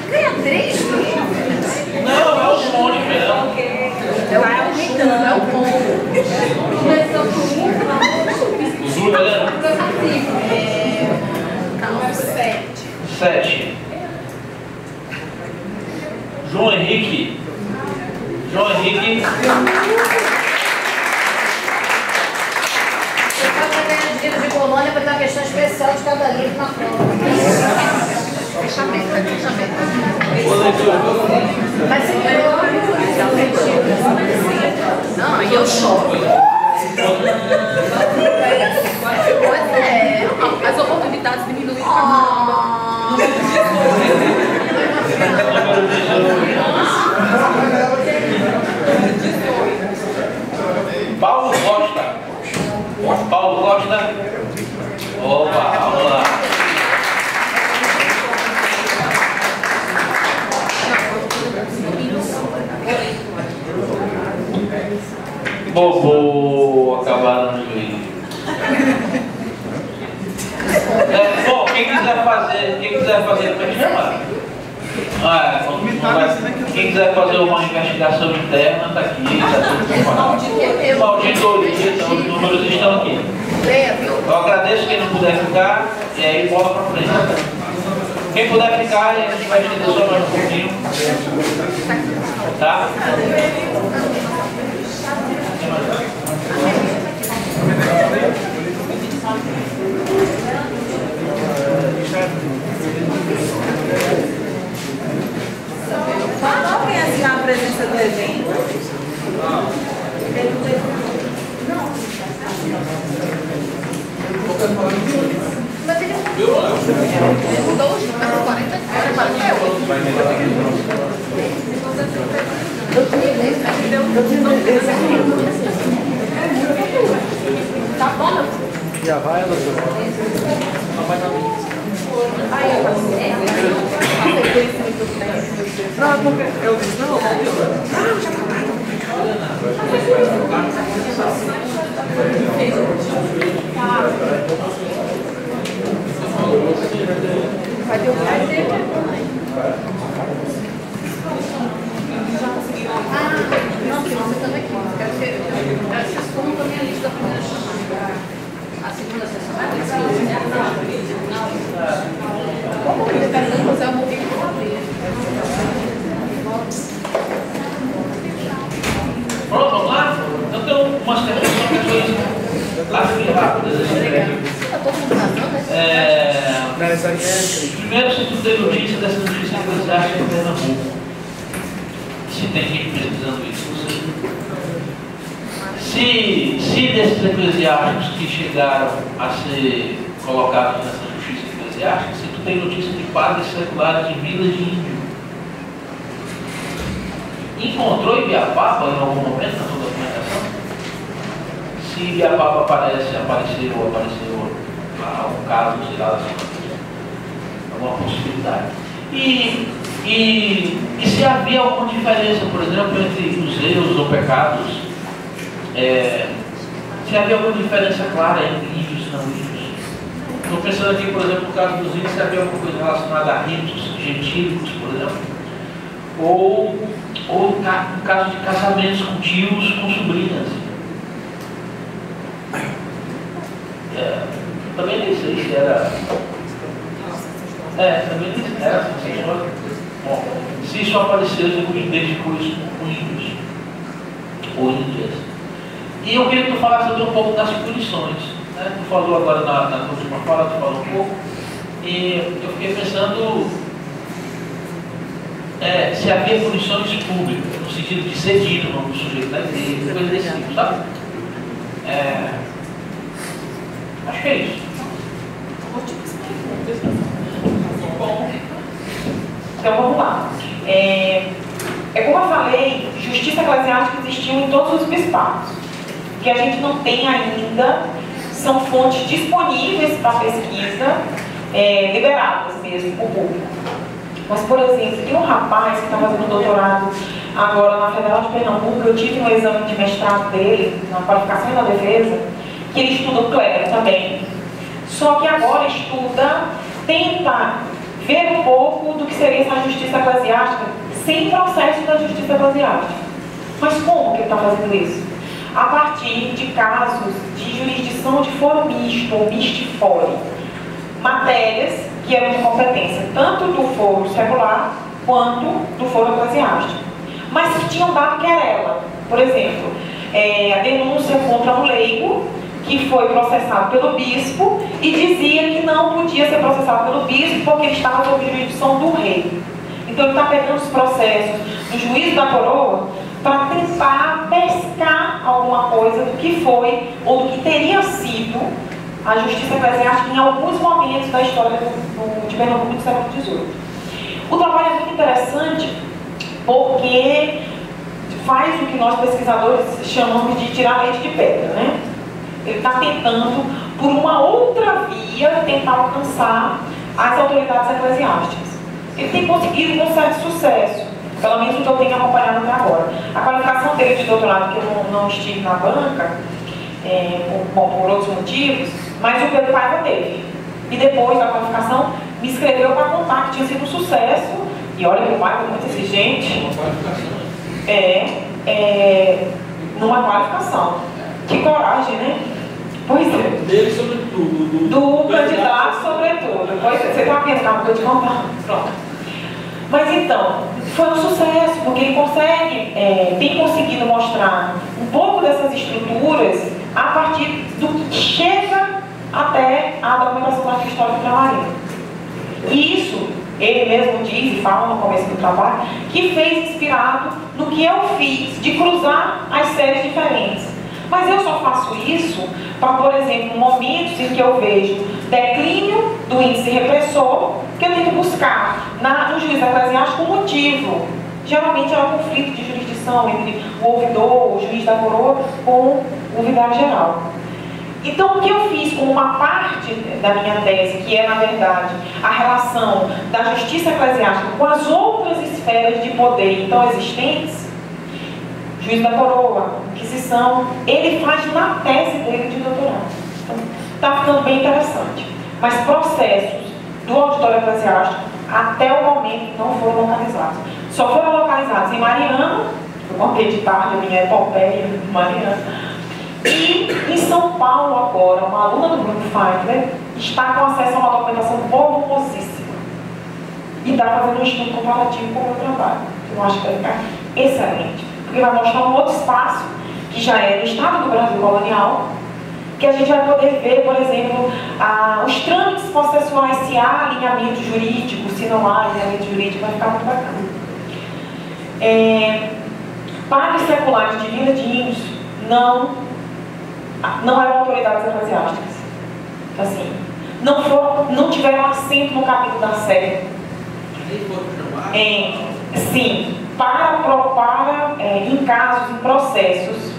Ganha 3? Não, é o Sônia, não. Vai aumentando, é o combo. Começou com Os dois, olha. 7. 7. João Henrique. João Henrique. Você pode ganhar dinheiro de Colônia para ter uma questão especial de cada livro na prova. Fechamento. Boa leitura. Mas se não, aí eu choro. Pois é. As oportunidades diminuem. Paulo Costa. Paulo Costa. Opa, vamos lá. Bobo, acabaram de ir. Bom, quem quiser fazer, como é que chama? Quem quiser fazer uma investigação interna, está aqui, está tudo preparado. Uma auditoria, então, os números estão aqui. Eu agradeço quem não puder ficar, e aí bola para frente. Quem puder ficar, a gente vai estender só mais um pouquinho. Tá? Qual é assim, a presença do evento? Mas ele mudou os números 40 Tá bom, meu filho? Já vai, doutor? Não, porque eu disse, não, Vai ter o pai dele. Não, que você também aqui. Quero que vocês comam também a lista da primeira chamada. A segunda sessão vai ter como eu quero fazer um pouquinho com a Pronto, vamos lá? Eu tenho umas questões rápidas. todo mundo casando, né? Primeiro, se tu tem notícia dessa notícia eclesiástica em Pernambuco. Se tem gente pesquisando isso, não sei. Se desses eclesiásticos que chegaram a ser colocados nessa justiça eclesiástica, se tu tem notícia de padres seculares de vilas de índio, encontrou Ibiapaba em algum momento na sua documentação? Se Ibiapaba apareceu lá um caso, sei lá, alguma possibilidade. E se havia alguma diferença, por exemplo, entre os erros ou pecados, se havia alguma diferença clara entre ímpios e não ímpios. Estou pensando aqui, por exemplo, no caso dos ímpios, se havia alguma coisa relacionada a ritos gentílicos, por exemplo, ou no caso de casamentos com tios, com sobrinhas. Também nem sei se era. Também nem era. Bom, se isso apareceu, eu identificou isso com índios ou índias. E eu queria que tu falasse um pouco das punições. Né? Tu falou agora na última fala, tu falou um pouco. E eu fiquei pensando se havia punições públicas, no sentido de ser dito o nome do sujeito da igreja, coisa desse tipo, sabe? Acho que é isso. Bom, então vamos lá. Como eu falei, justiça eclesiástica existiu em todos os bispados. O que a gente não tem ainda são fontes disponíveis para pesquisa, liberadas mesmo para o público. Mas, por exemplo, tem um rapaz que está fazendo doutorado agora na Federal de Pernambuco. Eu tive um exame de mestrado dele, na qualificação e na defesa, que ele estuda o clero também. Só que agora tenta ver um pouco do que seria essa justiça eclesiástica sem processo da justiça eclesiástica. Mas como que ele está fazendo isso? A partir de casos de jurisdição de foro misto ou mistifore. Matérias que eram de competência tanto do foro secular quanto do foro eclesiástico, mas que tinham dado querela. Por exemplo, a denúncia contra um leigo que foi processado pelo bispo e dizia que não podia ser processado pelo bispo porque ele estava sob jurisdição do rei. Então ele está pegando os processos do juiz da coroa para tentar pescar alguma coisa do que foi ou do que teria sido a justiça eclesiástica em alguns momentos da história de Pernambuco do século XVIII. O trabalho é muito interessante porque faz o que nós pesquisadores chamamos de tirar leite de pedra, né? Ele está tentando, por uma outra via, tentar alcançar as autoridades eclesiásticas. Ele tem conseguido com certo sucesso, pelo menos o que eu tenho acompanhado até agora. A qualificação dele de doutorado, que eu não estive na banca, por outros motivos, mas o Pedro Paiva teve. E depois da qualificação, me escreveu para contar que tinha sido um sucesso. E olha que o Paiva é muito exigente. Numa qualificação. Que coragem, né? Pois é. Dele, sobretudo. Do candidato, sobretudo. Pois é. Você está pensando que eu te contar? Pronto. Mas então, foi um sucesso, porque ele tem conseguido mostrar um pouco dessas estruturas a partir do que chega até a documentação da história do Trabalho. E isso, ele mesmo diz e fala no começo do trabalho, que fez inspirado no que eu fiz, de cruzar as séries diferentes. Mas eu só faço isso para, por exemplo, momentos em que eu vejo declínio do índice repressor, que eu tenho que buscar no juiz eclesiástico um motivo. Geralmente é um conflito de jurisdição entre o ouvidor, o juiz da coroa, com o vigário geral. Então, o que eu fiz como uma parte da minha tese, que é, na verdade, a relação da justiça eclesiástica com as outras esferas de poder então existentes, juiz da coroa, inquisição, ele faz na tese dele de doutorado. Então, está ficando bem interessante. Mas processos do auditório eclesiástico, até o momento, não foram localizados. Só foram localizados em Mariana, eu contei de tarde a minha epopeia de Mariana, e em São Paulo agora, uma aluna do Bruno Feitler está com acesso a uma documentação volumosíssima. E está fazendo um estudo comparativo com o meu trabalho. Eu acho que vai ficar excelente. Porque vai mostrar um outro espaço, que já é do Estado do Brasil colonial, que a gente vai poder ver, por exemplo, os trâmites processuais, se há alinhamento jurídico, se não há alinhamento jurídico, vai ficar muito bacana. Padres seculares de Vila de Índios não eram autoridades eclesiásticas. Assim, não tiveram assento no capítulo da Sé. Sim, em casos, em processos.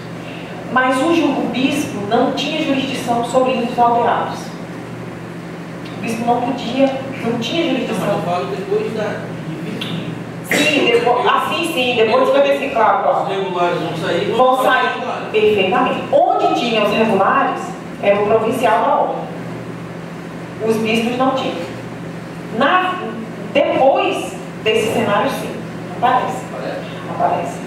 Mas o bispo não tinha jurisdição sobre índios alterados. O bispo não podia Não tinha jurisdição. Eu falo depois da... Sim, depois, sim, depois de 55, claro. Os regulares vão sair. Vão sair, perfeitamente. Onde tinha os regulares, era o provincial da ordem. Os bispos não tinham. Depois desse cenário, sim. Aparece.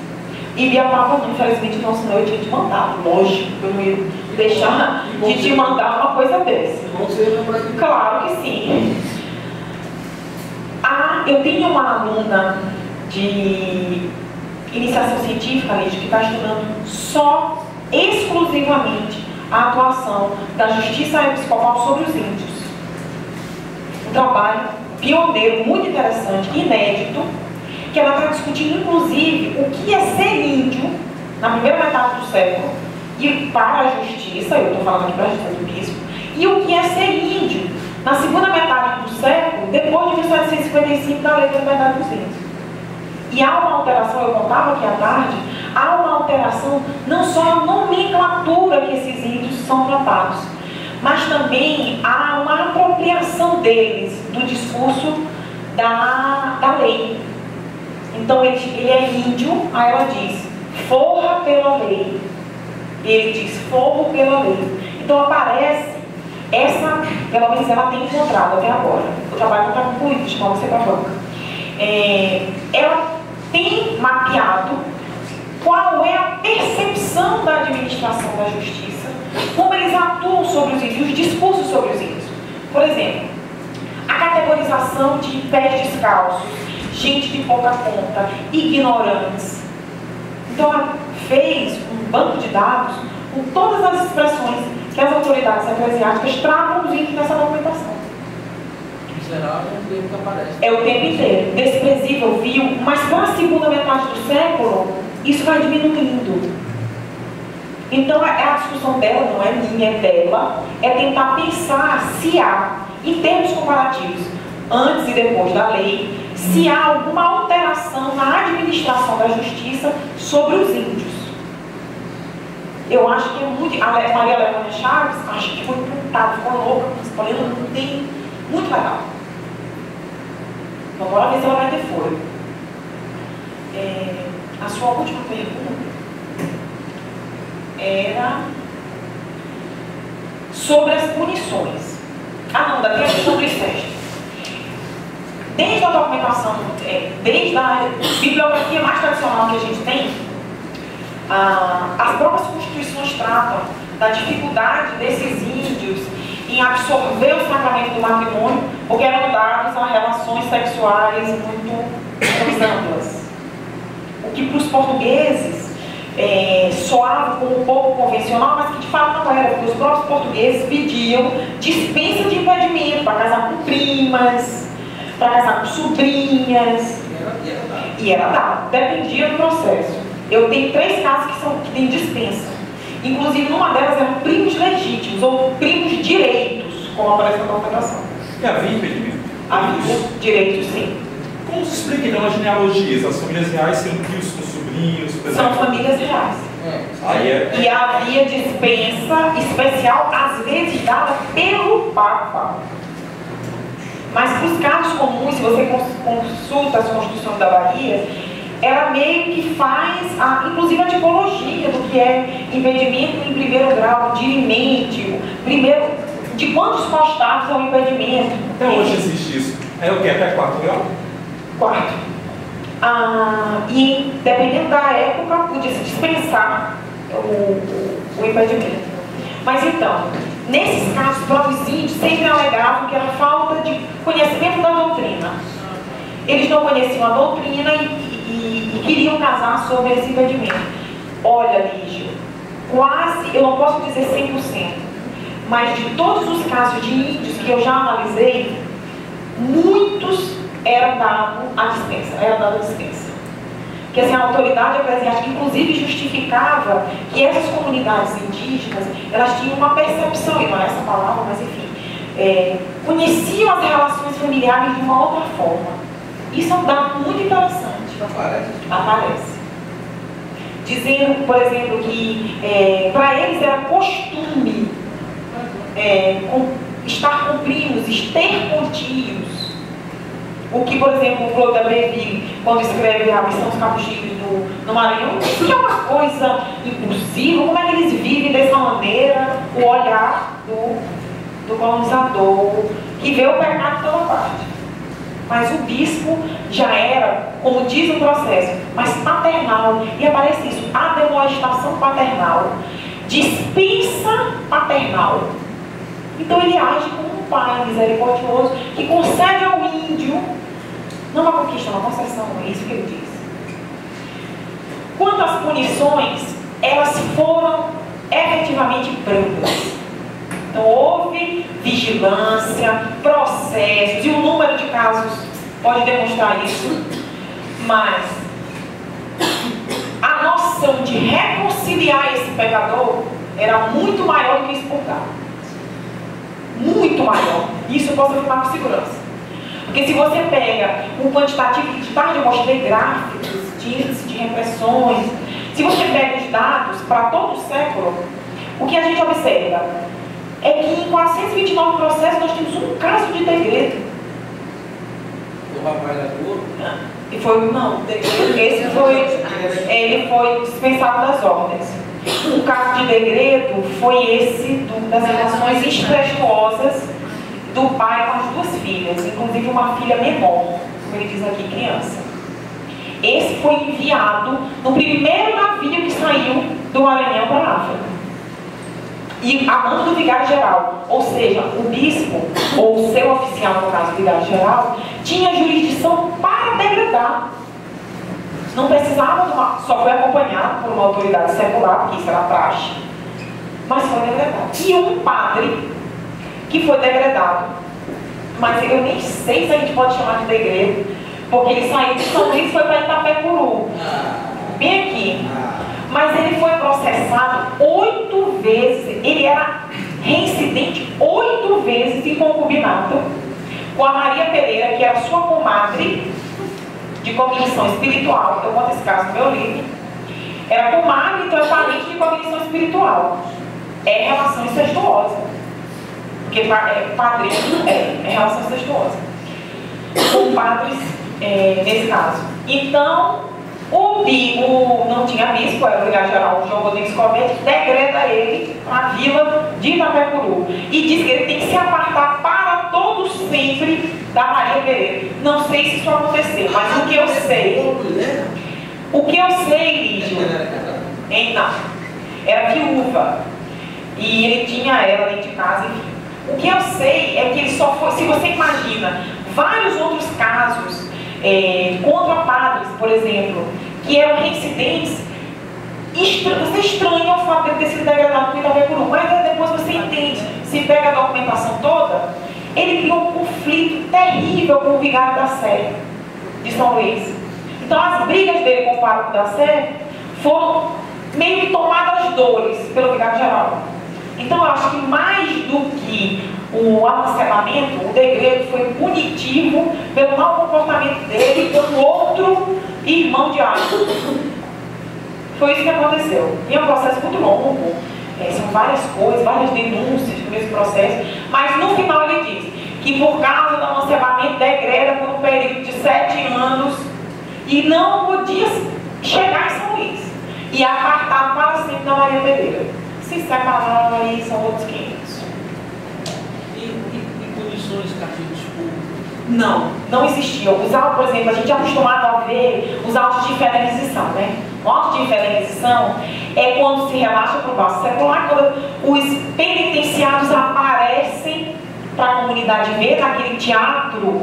E Biapaba, infelizmente, não assinou, eu tinha te mandado. Lógico, eu não ia deixar de te mandar uma coisa dessa. Claro que sim. Eu tenho uma aluna de iniciação científica, Lígia, que está estudando exclusivamente, a atuação da justiça episcopal sobre os índios. Um trabalho pioneiro, muito interessante, inédito, que ela está discutindo, inclusive, o que é ser índio na primeira metade do século, e para a justiça, eu estou falando aqui para a justiça do bispo, e o que é ser índio na segunda metade do século, depois de 1755, da Lei da Liberdade dos Índios. E há uma alteração, eu contava aqui à tarde, há uma alteração não só na nomenclatura que esses índios são tratados, mas também há uma apropriação deles do discurso da lei. Então ele é índio, aí ela diz, forra pela lei. Ele diz, forro pela lei. Então aparece essa, pelo menos ela tem encontrado até agora. O trabalho não está concluído, de como você para a banca. Ela tem mapeado qual é a percepção da administração da justiça, como eles atuam sobre os índios, os discursos sobre os índios. Por exemplo, a categorização de pés descalços, gente de pouca conta, ignorantes. Então ela fez um banco de dados com todas as expressões que as autoridades eclesiásticas tratam dos índios nessa documentação. Miserável é o termo que aparece. É o tempo inteiro. Desprezível, vil, mas para a segunda metade do século, isso vai diminuindo. Então a discussão dela, não é minha, é dela, é tentar pensar se há, em termos comparativos, antes e depois da lei, se há alguma alteração na administração da justiça sobre os índios. Eu acho que é muito... A Maria Leônia Chaves, acho que foi imputada, ficou louca, escolhendo, não tem... Muito legal. Então, bora ver se ela vai ter fôlego. A sua última pergunta era sobre as punições. Não, da questão do incesto. Desde a documentação, desde a bibliografia mais tradicional que a gente tem, as próprias constituições tratam da dificuldade desses índios em absorver o sacramento do matrimônio, porque eram dados a relações sexuais muito amplas. O que para os portugueses soava como um pouco convencional, mas que de fato não era, porque os próprios portugueses pediam dispensa de impedimento para casar com primas, para casar com sobrinhas. E era dado, dependia do processo. Eu tenho 3 casos que têm dispensa. Inclusive, numa delas eram primos legítimos, ou primos direitos, como aparece na documentação. E havia impedimento? Havia direitos, sim. Como se explica então as genealogias? As famílias reais sendo tios com sobrinhos, por exemplo? São famílias reais. E havia dispensa especial, às vezes dada pelo Papa. Mas para os casos comuns, se você consulta as constituições da Bahia, ela meio que faz, inclusive a tipologia do que é impedimento em primeiro grau, dirimente, de quantos postados é o impedimento. Até hoje existe isso. É o que? Até 4 grau? 4. E dependendo da época, podia se dispensar o impedimento. Mas então, nesses casos, para os índios sempre alegavam que era falta de conhecimento da doutrina. Eles não conheciam a doutrina e queriam casar sobre esse impedimento. Olha, Lígia, quase, eu não posso dizer 100%, mas de todos os casos de índios que eu já analisei, muitos eram dados a dispensa. Que assim, a autoridade eclesiástica, inclusive, justificava que essas comunidades indígenas, elas tinham uma percepção, e não é essa palavra, mas enfim, conheciam as relações familiares de uma outra forma. Isso é um dado muito interessante. Aparece. Dizendo, por exemplo, que para eles era costume estar com primos, ter com tios. O que, por exemplo, o Claude Abbeville, quando escreve A Missão dos Capuchinhos no Maranhão, que é uma coisa impossível, como é que eles vivem dessa maneira, o olhar do colonizador, que vê o pecado de toda parte. Mas o bispo já era, como diz o processo, mas paternal. E aparece isso, ademoestação paternal, dispensa paternal. Então ele age como um pai misericordioso que concede ao índio, não uma conquista, uma concessão, é isso que ele diz. Quanto às punições, elas foram efetivamente brandas. Então houve vigilância, processos, e o número de casos pode demonstrar isso, mas a noção de reconciliar esse pecador era muito maior do que expurgar. Muito maior. Isso eu posso afirmar com segurança. Porque se você pega um quantitativo de dados, eu mostrei gráficos de índice de repressões, se você pega os dados para todo o século, o que a gente observa é que em 429 processos nós temos um caso de degredo. O rapaz da Globo? E foi, não, esse foi, ele foi dispensado das ordens. Um caso de degredo foi esse das relações incestuosas do pai com as duas filhas, inclusive uma filha menor, como ele diz aqui, criança. Esse foi enviado no primeiro navio que saiu do Maranhão para a África. E a mando do vigário-geral, ou seja, o bispo, ou o seu oficial, no caso do vigário-geral, tinha jurisdição para degradar. Não precisava só foi acompanhado por uma autoridade secular, porque isso era praxe, mas foi degradado. E um padre que foi degradado, mas eu nem sei se a gente pode chamar de degredo, porque ele saiu de São Luís e foi para Itapecuru, bem aqui. Mas ele foi processado 8 vezes, ele era reincidente 8 vezes em concubinato com a Maria Pereira, que era sua comadre de cognição espiritual. Eu conto esse caso no meu livro. Era comadre, então é parente de cognição espiritual. É relação incestuosa. Porque padrinho é relação incestuosa. Com padres, nesse caso. Então, não tinha bispo, era o vigário-geral João Rodrigues Covete, degreda ele para a vila de Itapecuru. E diz que ele tem que se apartar para todo sempre da Maria Pereira. Não sei se isso aconteceu, mas o que eu sei, Lídio, não, era viúva. E ele tinha ela dentro de casa, enfim. O que eu sei é que ele só foi, se você imagina, vários outros casos contra padres, por exemplo, que eram reincidentes, você estranha o fato de ele ter sido degradado por Itapecuru, mas depois você entende, se pega a documentação toda, ele criou um conflito terrível com o vigário da Sé de São Luís. Então as brigas dele com o pároco da Sé foram meio que tomadas dores pelo vigário-geral. Então eu acho que mais do que o amancelamento, o degredo foi punitivo pelo mau comportamento dele com o outro irmão de Água. Foi isso que aconteceu. E é um processo muito longo, são várias coisas, várias denúncias no mesmo processo, mas no final ele diz que por causa do amancelamento degreda por um período de 7 anos e não podia chegar em São Luís e apartado para sempre da Maria Pereira. Se separaram aí, são outros 500. E punições cativos públicos? Não existiam. Os autos, por exemplo, a gente é acostumado a ver os autos de fé da Inquisição, né? O auto de fé da Inquisição é quando se relaxa para o passo secular, quando os penitenciados aparecem para a comunidade ver naquele teatro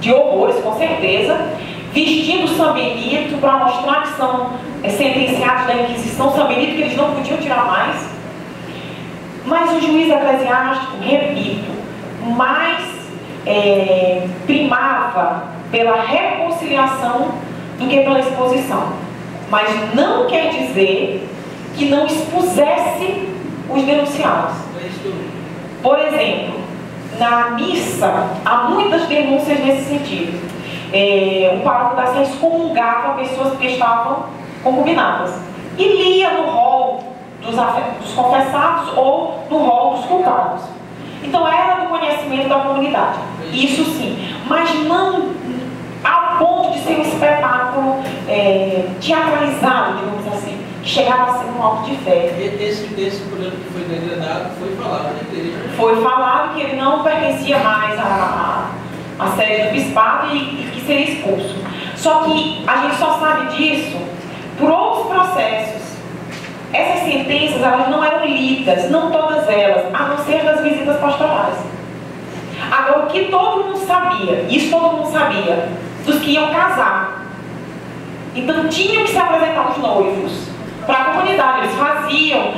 de horrores, com certeza, vestindo São Benito para mostrar que são sentenciados da Inquisição, São Benito que eles não podiam tirar mais. Mas o juiz eclesiástico, repito, mais primava pela reconciliação do que pela exposição. Mas não quer dizer que não expusesse os denunciados. Por exemplo, na missa, há muitas denúncias nesse sentido. O pároco da Sé excomungava pessoas que estavam concubinadas e lia no rol dos confessados ou no rol dos culpados. Então era do conhecimento da comunidade, isso sim, mas não ao ponto de ser um espetáculo teatralizado, digamos assim, que chegava a ser um auto de fé. Esse problema que foi degradado foi falado na igreja. Foi falado que ele não pertencia mais à sede do bispado e que seria expulso. Só que a gente só sabe disso por outros processos. Essas sentenças, elas não eram lidas, não todas elas, a não ser das visitas pastorais. Agora, o que todo mundo sabia, isso todo mundo sabia, dos que iam casar. Então, tinham que se apresentar os noivos para a comunidade. Eles faziam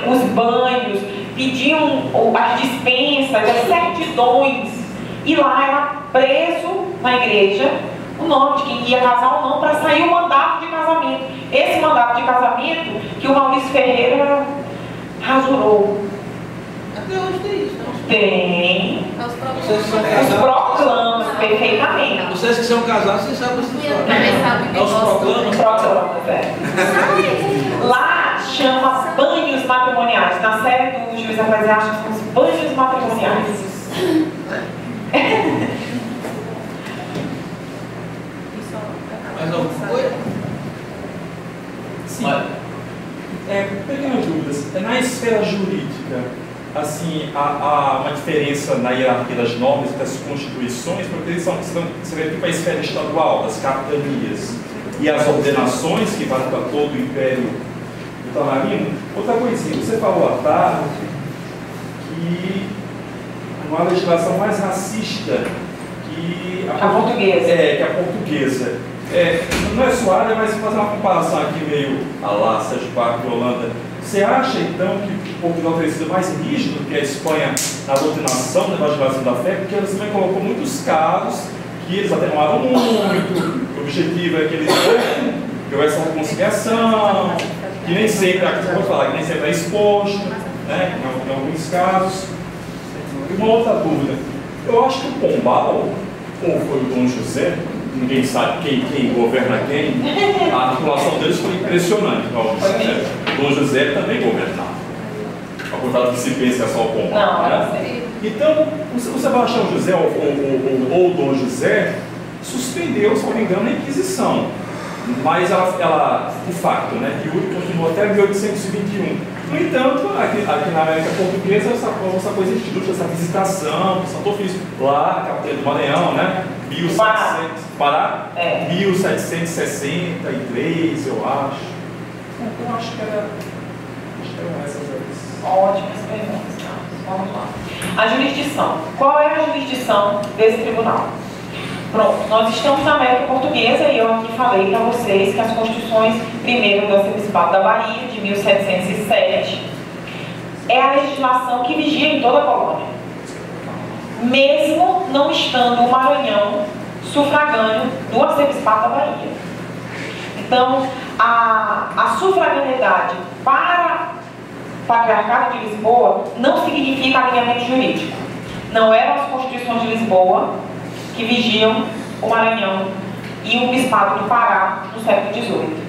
os banhos, pediam as dispensas, as certidões. E lá era preso na igreja o nome de quem ia casar ou não, para sair o mandato de casamento. Esse mandato de casamento que o Maurício Ferreira rasurou. Até hoje tem isso, não? Tem. Os proclamas, perfeitamente. Vocês que são casados, vocês sabem essa história. Também sabe que Os proclamas. Proclamas, Lá chama banhos matrimoniais. Na série do Juiz Eclesiástico são os banhos matrimoniais. Mais alguma coisa? Sim. Pequenas dúvidas. Na esfera jurídica, assim, há uma diferença na hierarquia das normas e das constituições, porque eles você vê aqui para a esfera estadual, das capitanias, e as ordenações que valem para todo o Império Ultramarino. Outra coisinha, você falou à tarde que uma legislação mais racista que a portuguesa. Que a portuguesa. Não é sua área, mas fazer uma comparação aqui meio a lá, Sérgio Parque de Holanda. Você acha então que Portugal teria sido mais rígido que a Espanha na doutrinação da evangelização da fé? Porque eles também colocou muitos casos que eles atenuaram muito. O objetivo é que eles houvesse essa reconciliação, que nem sempre, que nem sempre é exposto, né, em alguns casos. E uma outra dúvida. Eu acho que o Pombal, ou foi o Dom José, ninguém sabe quem governa quem, a articulação deles foi impressionante. O Dom José também governava. Apesar que se pensa que é só o Pombal. Né? Então, o Sebastião José ou o Dom José suspendeu, se não me engano, a Inquisição. Mas ela de fato, né, que continuou até 1821. No entanto, aqui na América Portuguesa, essa coisa institui essa visitação, Santo Ofício, lá na capital do Maranhão, né? 1763, eu acho. Então, acho que eram essas aí. Ótimas perguntas. Vamos lá. A jurisdição. Qual é a jurisdição desse tribunal? Pronto, nós estamos na América Portuguesa e eu aqui falei para vocês que as constituições, primeiro do Arcebispado da Bahia, de 1707, é a legislação que vigia em toda a colônia. Mesmo não estando o Maranhão sufragâneo do Arcebispado da Bahia. Então, a sufraganidade para o Patriarcado de Lisboa não significa alinhamento jurídico. Não eram as constituições de Lisboa que vigiam o Maranhão e o Bispado do Pará no século XVIII.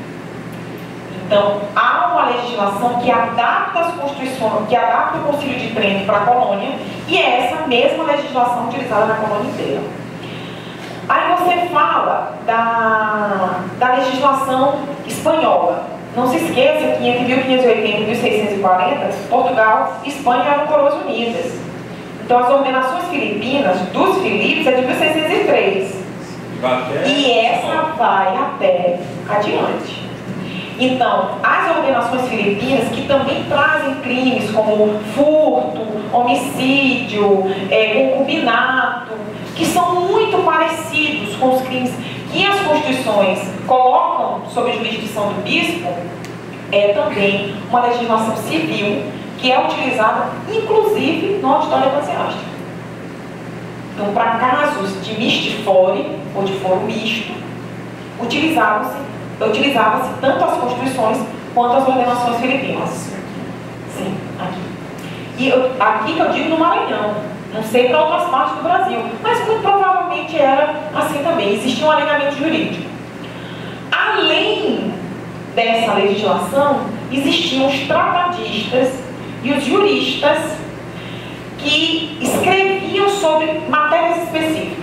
Então, há uma legislação que adapta as constituições, que adapta o Concílio de Trento para a colônia, e é essa mesma legislação utilizada na colônia inteira. Aí você fala da legislação espanhola. Não se esqueça que entre 1580 e 1640, Portugal e Espanha eram coroas unidas. Então, as ordenações filipinas dos Filipos é de 1603. E essa vai até adiante. Então, as ordenações filipinas, que também trazem crimes como furto, homicídio, concubinato, que são muito parecidos com os crimes que as constituições colocam sob a jurisdição do bispo, é também uma legislação civil que é utilizada, inclusive, no auditório eclesiástico. Então, para casos de mistifore, ou de foro misto, utilizava-se tanto as constituições quanto as ordenações filipinas. Sim, aqui. E aqui que eu digo no Maranhão, não sei para outras partes do Brasil, mas muito provavelmente era assim também, existia um alinhamento jurídico. Além dessa legislação, existiam os tratadistas e os juristas que escreviam sobre matérias específicas.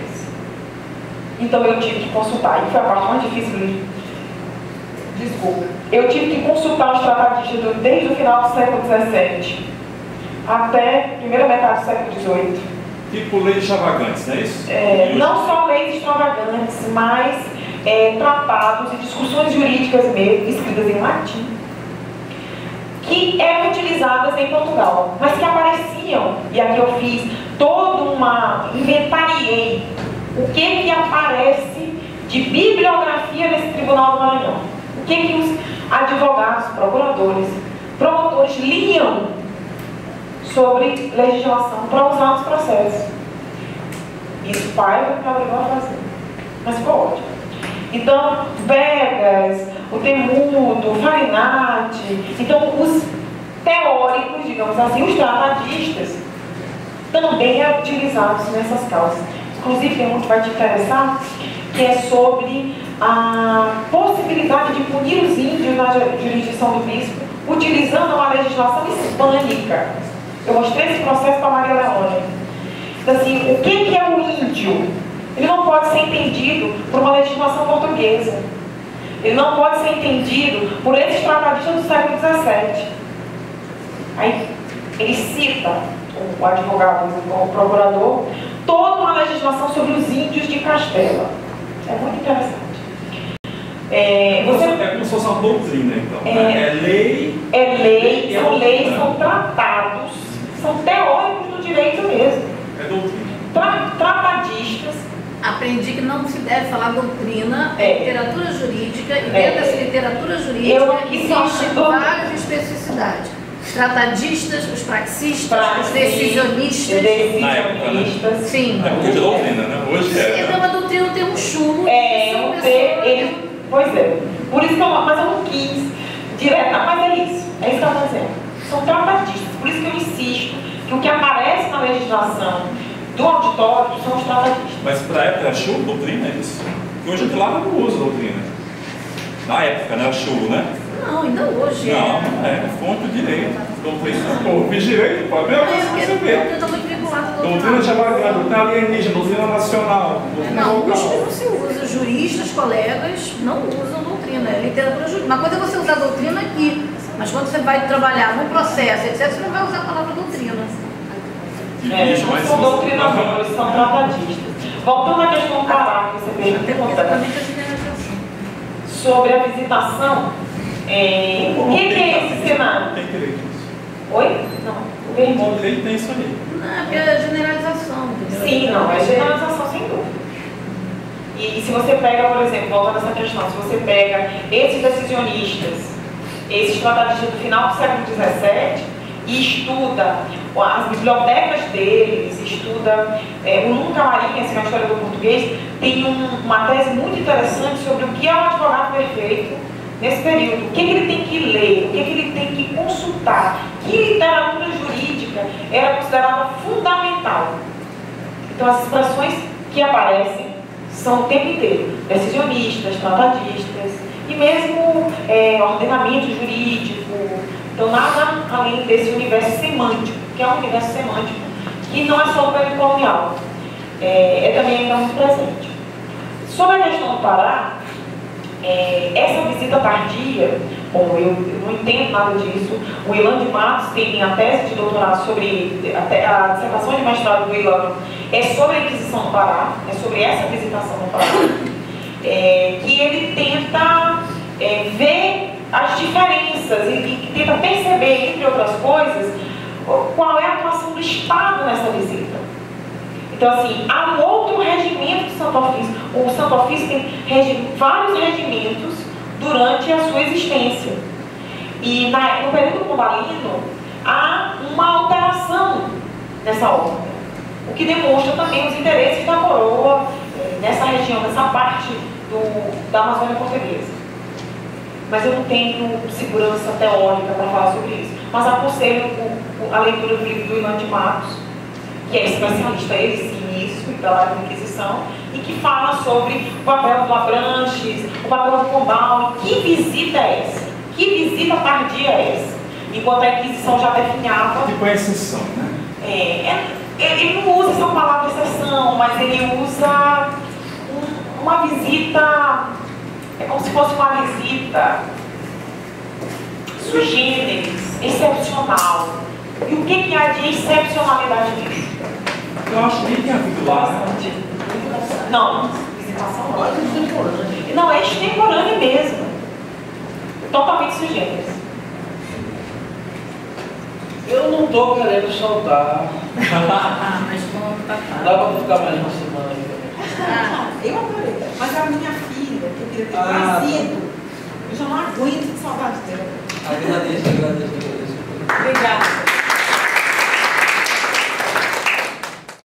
Então eu tive que consultar, e foi a parte mais difícil do livro. Desculpa. Eu tive que consultar os tratadistas desde o final do século XVII até a primeira metade do século XVIII. Tipo leis extravagantes, não é isso? Não só leis extravagantes, mas tratados e discussões jurídicas mesmo, escritas em latim, que eram utilizadas em Portugal, mas que apareciam, e aqui eu fiz toda inventariei o que aparece de bibliografia nesse Tribunal do Maranhão. O que os advogados, procuradores, promotores liam sobre legislação para usar nos processos. Isso Paiva me obrigou a fazer, mas ficou ótimo. Então, Vegas, o Temudo, o Farinati, então os teóricos, digamos assim, os tratadistas, também eram utilizados nessas causas. Inclusive, tem um que vai te interessar, que é sobre a possibilidade de punir os índios na jurisdição do bispo, utilizando uma legislação hispânica. Eu mostrei esse processo para a Maria Leônia. Então, assim, o que é o índio? Ele não pode ser entendido por uma legislação portuguesa. Ele não pode ser entendido por esses tratadistas do século XVII. Aí, ele cita, o advogado, o procurador, toda uma legislação sobre os índios de Castela. É muito interessante. É como se fosse uma doutrina, então. É lei. São leis, são tratados, são teóricos do direito mesmo. É doutrina. Tratadistas. Aprendi que não se deve falar doutrina, literatura jurídica, e dentro dessa literatura jurídica existem várias especificidades. Os tratadistas, os praxistas, os decisionistas. Na época, né? Sim. É porque de doutrina, né? Hoje é. Então, a doutrina tem um chulo. Pois é. Por isso que mas eu não quis direto. Mas é isso que eu estou dizendo. São tratadistas. Por isso que eu insisto que o que aparece na legislação do auditório são os tratadistas. Mas para a época era chulo, doutrina, é isso? Porque hoje a lá não usa doutrina. Na época, né? Era chulo, né? Não, ainda hoje. Não, é fonte do direito. Doutrina, pô, fiz direito, pode ver o que você vê. Doutrina extravagante, doutrina alienígena, doutrina nacional. Não, USP não se usa. Juristas, colegas, não usam doutrina. É literatura jurídica. Uma coisa é você usar doutrina aqui, mas quando você vai trabalhar no processo, etc., você não vai usar a palavra doutrina. Não são doutrinadores, são tratadistas. Voltando à questão do Pará, que você perguntou sobre a visitação, o que é esse cenário? Tem direito. Oi? Não, o meu irmão. Ele tem isso aí. Não, é generalização. Sim, não, é generalização sem dúvida. E se você pega, por exemplo, voltando a essa questão, se você pega esses decisionistas, esses tratadistas do final do século XVII, e estuda as bibliotecas deles, estuda o Nunca Marinha, assim, na história do português, tem uma tese muito interessante sobre o que é um advogado perfeito nesse período. O que ele tem que ler, o que ele tem que consultar, que literatura jurídica era considerada fundamental. Então as expressões que aparecem são o tempo inteiro, decisionistas, tratadistas, e mesmo ordenamento jurídico. Então, nada além desse universo semântico, que é um universo semântico, que não é só o período colonial, também ainda muito presente. Sobre a questão do Pará, essa visita tardia, bom, eu não entendo nada disso. O Ilan de Matos tem a tese de doutorado sobre, a dissertação de mestrado do Ilan é sobre a Inquisição do Pará, é sobre essa visitação do Pará, que ele tenta ver as diferenças e tenta perceber, entre outras coisas, qual é a atuação do Estado nessa visita. Então, assim, há um outro regimento do Santo Ofício. O Santo Ofício tem vários regimentos durante a sua existência. E no período pombalino, há uma alteração nessa ordem, o que demonstra também os interesses da coroa nessa região, nessa parte da Amazônia Portuguesa. Mas eu não tenho segurança teórica para falar sobre isso. Mas aconselho a leitura do livro do Ilan de Matos, que é especialista, ele sim, nisso, pela Inquisição, e que fala sobre o papel do Abranches, o papel do Pombal. Que visita é essa? Que visita tardia é essa? Enquanto a Inquisição já definhava... Tipo a exceção, né? Ele não usa essa palavra exceção, mas ele usa uma visita, é como se fosse uma visita sui generis, excepcional. E o que há de excepcionalidade nisso? Eu acho que nem tem havido lá. Não, visitação não, é extemporânea mesmo. Totalmente sui generis. Eu não estou querendo soltar. Mas como tá Dá para ficar mais uma semana aí também. Eu adorei. Mas a minha filha, que eu queria ter conhecido, eu já não aguento